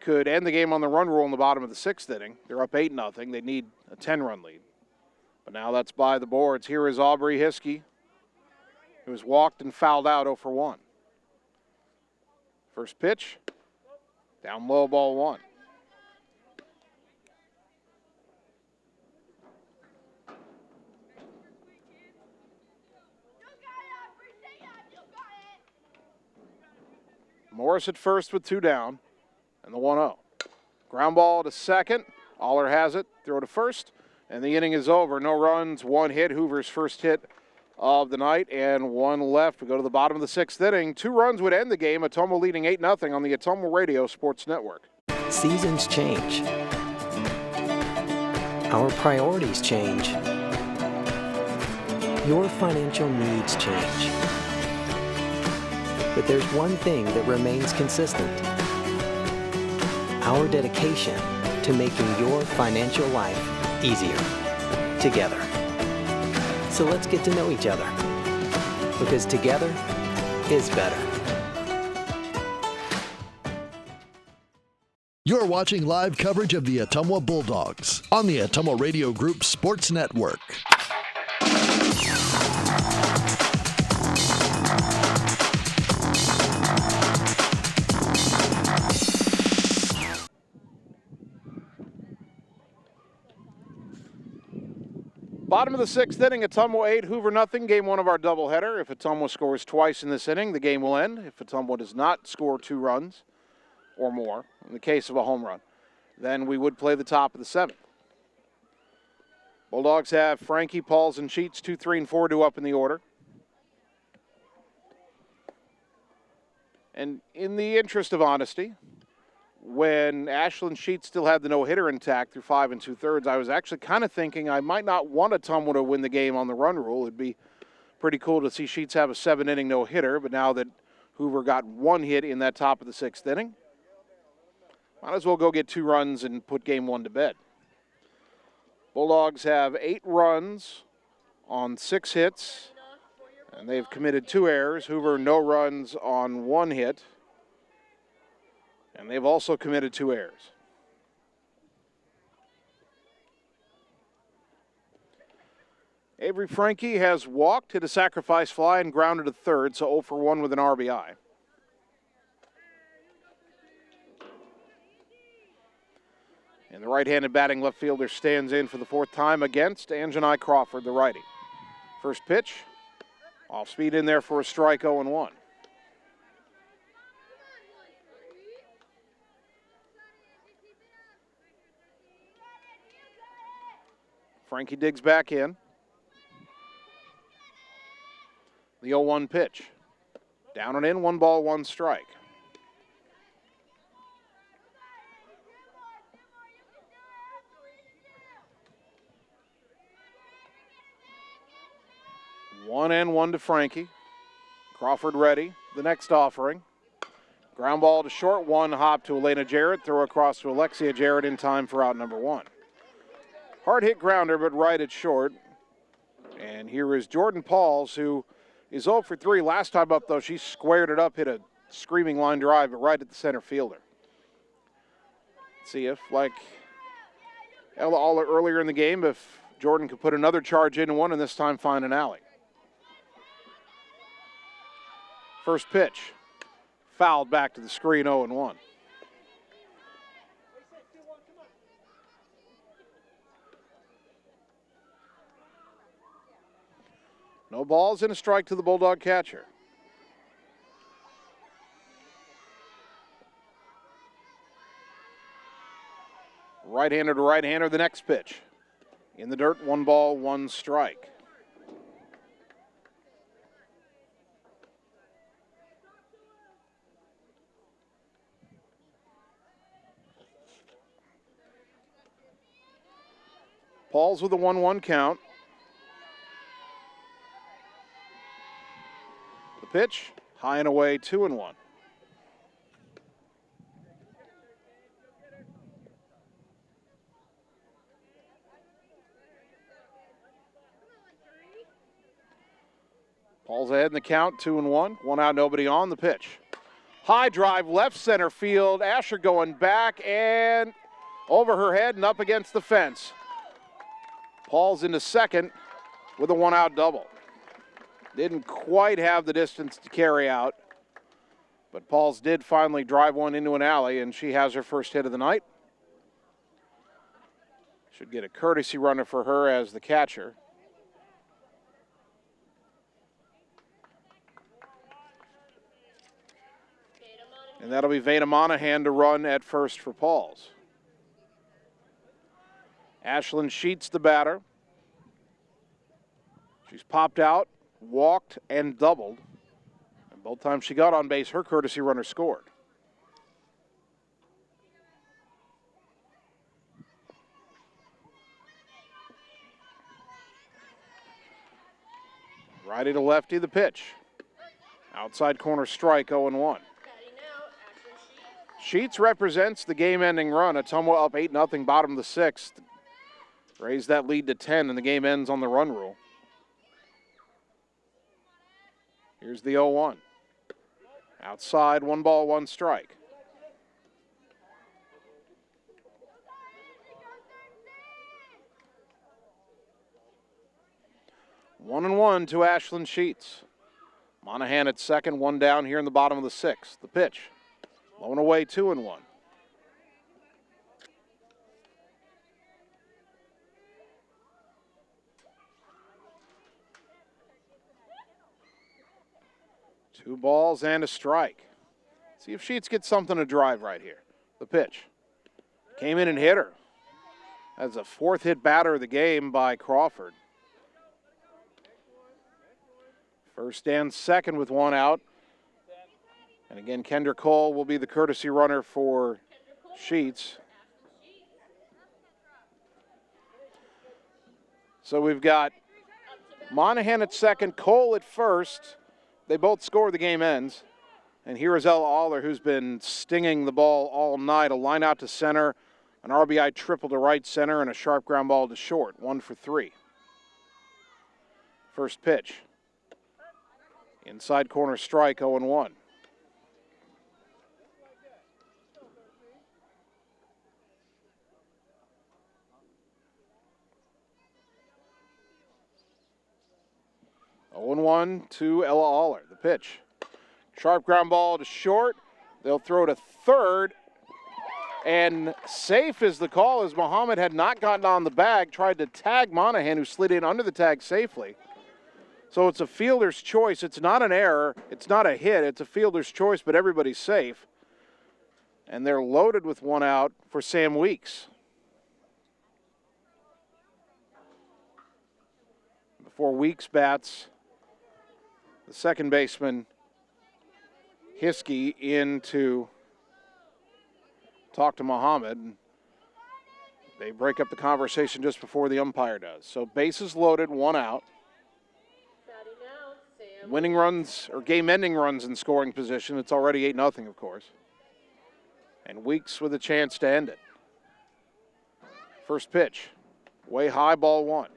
could end the game on the run rule in the bottom of the 6th inning. They're up 8-0. They need a 10-run lead. But now that's by the boards. Here is Aubrey Hiskey, who has walked and fouled out 0 for 1. First pitch, down low, ball 1. Morris at first with 2 down, and the 1-0. Ground ball to second. Aller has it. Throw to first, and the inning is over. No runs, 1 hit. Hoover's first hit of the night, and 1 left. We go to the bottom of the 6th inning. 2 runs would end the game. Ottumwa leading 8-0 on the Ottumwa Radio Sports Network. Seasons change. Our priorities change. Your financial needs change. But there's one thing that remains consistent. Our dedication to making your financial life easier together. So let's get to know each other, because together is better. You're watching live coverage of the Ottumwa Bulldogs on the Ottumwa Radio Group Sports Network. Bottom of the 6th inning, Ottumwa 8, Hoover nothing. Game 1 of our doubleheader. If Ottumwa scores twice in this inning, the game will end. If Ottumwa does not score 2 runs or more, in the case of a home run, then we would play the top of the 7th. Bulldogs have Frankie, Pauls, and Sheets 2, 3, and 4 due up in the order. And in the interest of honesty, when Ashlyn Sheets still had the no-hitter intact through 5 2/3, I was actually kind of thinking I might not want Ottumwa to win the game on the run rule. It'd be pretty cool to see Sheets have a 7-inning no-hitter, but now that Hoover got 1 hit in that top of the 6th inning, might as well go get 2 runs and put game 1 to bed. Bulldogs have 8 runs on 6 hits, and they've committed 2 errors. Hoover no runs on 1 hit. And they've also committed 2 errors. Avery Frankie has walked, hit a sacrifice fly, and grounded to third, so 0 for 1 with an RBI. And the right-handed batting left fielder stands in for the 4th time against Anjanai Crawford, the righty. First pitch, off speed in there for a strike, 0-1. Frankie digs back in. The 0-1 pitch. Down and in, 1 ball, 1 strike. One and 1 to Frankie. Crawford ready. The next offering. Ground ball to short, 1 hop to Elena Jarrett. Throw across to Alexia Jarrett in time for out number 1. Hard hit grounder, but right at short. And here is Jordan Pauls, who is 0 for 3. Last time up, though, she squared it up, hit a screaming line drive, but right at the center fielder. See if, like Ella Aller earlier in the game, if Jordan could put another charge in one and this time find an alley. First pitch, fouled back to the screen, 0-1. No balls and a strike to the Bulldog catcher. Right-hander to right-hander, the next pitch. In the dirt, 1 ball, 1 strike. Pauls with a 1-1 count. The pitch, high and away, 2-1. Paul's ahead in the count, 2-1. 1 out, nobody on. The pitch. High drive, left center field. Asher going back and over her head and up against the fence. Paul's into second with a 1-out double. Didn't quite have the distance to carry out, but Paul's did finally drive one into an alley, and she has her first hit of the night. Should get a courtesy runner for her as the catcher. And that'll be Veda Monahan to run at first for Pauls. Ashlyn Sheets, the batter. She's popped out, walked, and doubled. And both times she got on base, her courtesy runner scored. Righty to lefty, the pitch. Outside corner strike, 0-1. Sheets represents the game-ending run. Ottumwa up 8-0, bottom of the 6th. Raise that lead to 10, and the game ends on the run rule. Here's the 0-1. Outside, 1 ball, 1 strike. One and 1 to Ashlyn Sheets. Monahan at second, 1 down here in the bottom of the 6th. The pitch. Low and away, 2-1. Two balls and a strike. See if Sheets gets something to drive right here. The pitch. Came in and hit her. That's a 4th hit batter of the game by Crawford. First and second with 1 out. And again, Kendra Cole will be the courtesy runner for Sheets. So we've got Monahan at second, Cole at first. They both score, the game ends. And here is Ella Aller, who's been stinging the ball all night. A line out to center, an RBI triple to right center, and a sharp ground ball to short. 1 for 3. First pitch. Inside corner strike, 0-1. To Ella Aller, the pitch. Sharp ground ball to short. They'll throw to third. And safe is the call, as Muhammad had not gotten on the bag, tried to tag Monahan, who slid in under the tag safely. So it's a fielder's choice. It's not an error. It's not a hit. It's a fielder's choice, but everybody's safe. And they're loaded with 1 out for Sam Weeks. Before Weeks bats, the second baseman, Hiskey, in to talk to Muhammad. They break up the conversation just before the umpire does. So bases loaded, 1 out. Winning runs, or game-ending runs in scoring position. It's already 8-0, of course. And Weeks with a chance to end it. First pitch, way high, ball 1.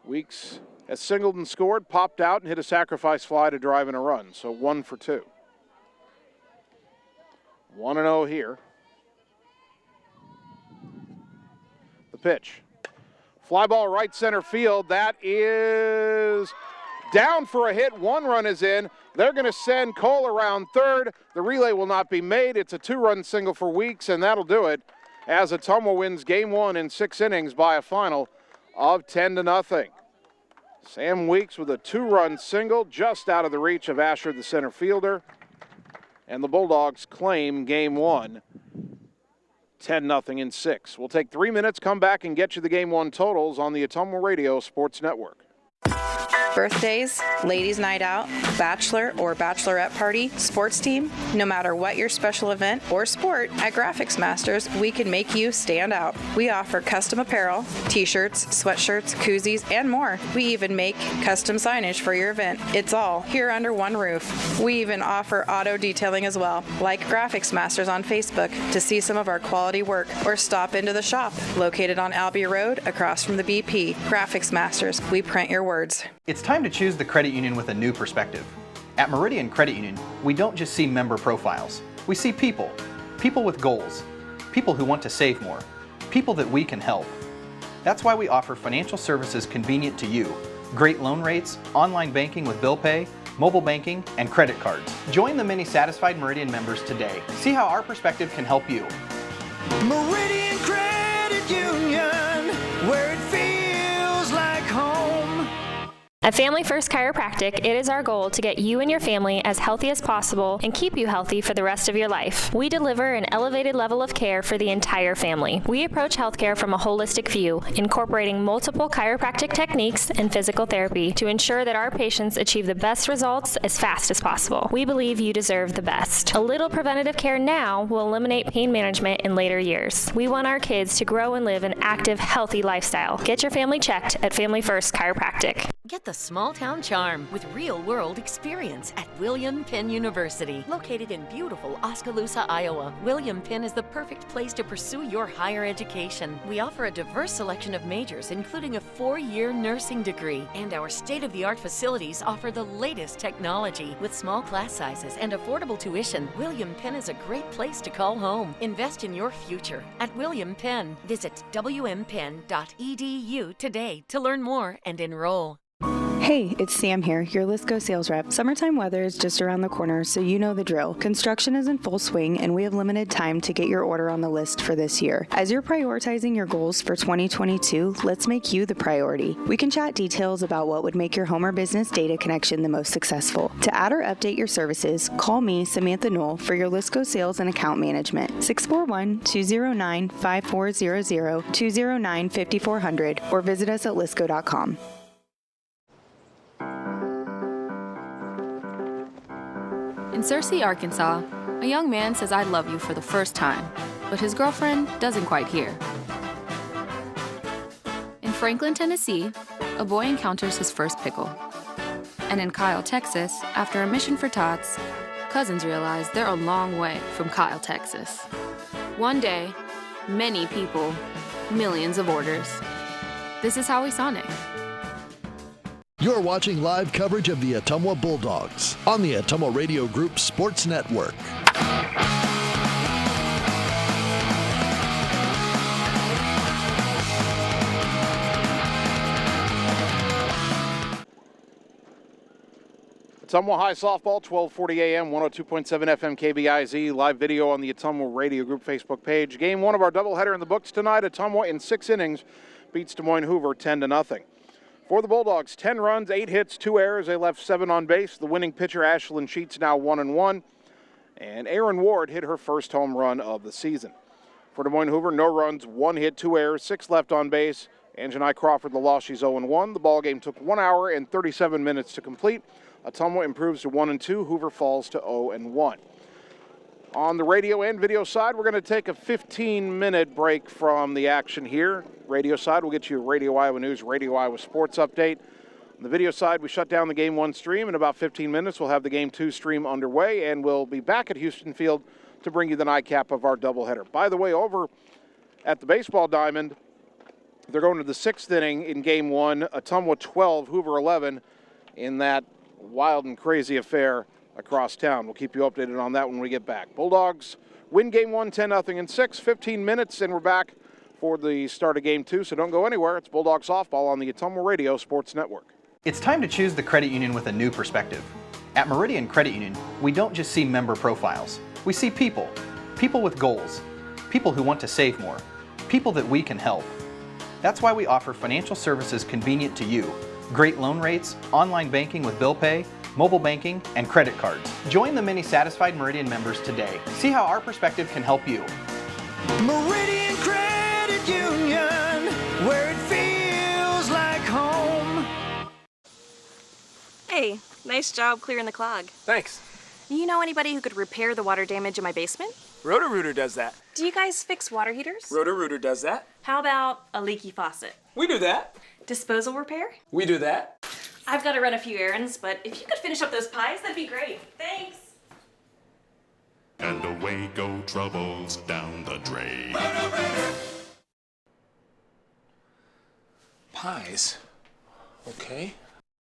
Weeks has singled and scored, popped out, and hit a sacrifice fly to drive in a run. So 1 for 2. 1-0 here. The pitch. Fly ball right center field. That is down for a hit. 1 run is in. They're going to send Cole around third. The relay will not be made. It's a 2-run single for Weeks, and that'll do it as Ottumwa wins game 1 in 6 innings by a final of 10-0. Sam Weeks with a 2-run single just out of the reach of Asher, the center fielder. And the Bulldogs claim game 1 10-0 in 6. We'll take 3 minutes, come back, and get you the Game 1 totals on the Ottumwa Radio Sports Network. Birthdays, ladies' night out, bachelor or bachelorette party, sports team, no matter what your special event or sport, at Graphics Masters, we can make you stand out. We offer custom apparel, t-shirts, sweatshirts, koozies, and more. We even make custom signage for your event. It's all here under one roof. We even offer auto detailing as well. Like Graphics Masters on Facebook to see some of our quality work, or stop into the shop located on Albee Road across from the BP. Graphics Masters, we print your words. It's time to choose the credit union with a new perspective. At Meridian Credit Union, we don't just see member profiles. We see people. People with goals. People who want to save more. People that we can help. That's why we offer financial services convenient to you. Great loan rates, online banking with bill pay, mobile banking, and credit cards. Join the many satisfied Meridian members today. See how our perspective can help you. Meridian Credit Union, where it feels like home. At Family First Chiropractic, it is our goal to get you and your family as healthy as possible and keep you healthy for the rest of your life. We deliver an elevated level of care for the entire family. We approach healthcare from a holistic view, incorporating multiple chiropractic techniques and physical therapy to ensure that our patients achieve the best results as fast as possible. We believe you deserve the best. A little preventative care now will eliminate pain management in later years. We want our kids to grow and live an active, healthy lifestyle. Get your family checked at Family First Chiropractic. Get the small town charm with real-world experience at William Penn University. Located in beautiful Oskaloosa, Iowa, William Penn is the perfect place to pursue your higher education. We offer a diverse selection of majors, including a 4-year nursing degree, and our state-of-the-art facilities offer the latest technology. With small class sizes and affordable tuition, William Penn is a great place to call home. Invest in your future at William Penn. Visit wmpenn.edu today to learn more and enroll. Hey, it's Sam here, your Lisco sales rep. Summertime weather is just around the corner, so you know the drill. Construction is in full swing, and we have limited time to get your order on the list for this year. As you're prioritizing your goals for 2022, let's make you the priority. We can chat details about what would make your home or business data connection the most successful. To add or update your services, call me, Samantha Knoll, for your Lisco sales and account management. 641-209-5400, 209-5400, or visit us at lisco.com. In Searcy, Arkansas, a young man says I love you for the first time, but his girlfriend doesn't quite hear. In Franklin, Tennessee, a boy encounters his first pickle. And in Kyle, Texas, after a mission for tots, cousins realize they're a long way from Kyle, Texas. One day, many people, millions of orders. This is Howie Sonic. You're watching live coverage of the Ottumwa Bulldogs on the Ottumwa Radio Group Sports Network. Ottumwa High Softball, 1240 AM, 102.7 FM KBIZ, live video on the Ottumwa Radio Group Facebook page. Game 1 of our doubleheader in the books tonight. Ottumwa in 6 innings beats Des Moines Hoover 10-0. For the Bulldogs, 10 runs, 8 hits, 2 errors. They left 7 on base. The winning pitcher, Ashlyn Sheets, now 1-1. And Erin Ward hit her first home run of the season. For Des Moines Hoover, no runs, 1 hit, 2 errors, 6 left on base. And Janai Crawford, the loss, she's 0-1. The ball game took 1 hour and 37 minutes to complete. Ottumwa improves to 1-2. Hoover falls to 0-1. On the radio and video side, we're going to take a 15-minute break from the action here. Radio side, we'll get you a Radio Iowa News, Radio Iowa Sports update. On the video side, we shut down the Game 1 stream. In about 15 minutes, we'll have the Game 2 stream underway, and we'll be back at Houston Field to bring you the nightcap of our doubleheader. By the way, over at the baseball diamond, they're going to the 6th inning in Game 1, Ottumwa 12, Hoover 11, in that wild and crazy affair across town. We'll keep you updated on that when we get back. Bulldogs win Game 1, 10-0 in 6, 15 minutes, and we're back for the start of Game 2, so don't go anywhere. It's Bulldog Softball on the Ottumwa Radio Sports Network. It's time to choose the credit union with a new perspective. At Meridian Credit Union, we don't just see member profiles. We see people. People with goals. People who want to save more. People that we can help. That's why we offer financial services convenient to you. Great loan rates, online banking with bill pay, mobile banking, and credit cards. Join the many satisfied Meridian members today. See how our perspective can help you. Meridian Credit Union, where it feels like home. Hey, nice job clearing the clog. Thanks. You know anybody who could repair the water damage in my basement? Roto-Rooter does that. Do you guys fix water heaters? Roto-Rooter does that. How about a leaky faucet? We do that. Disposal repair? We do that. I've got to run a few errands, but if you could finish up those pies, that'd be great. Thanks. And away go troubles down the drain. Pies? Okay.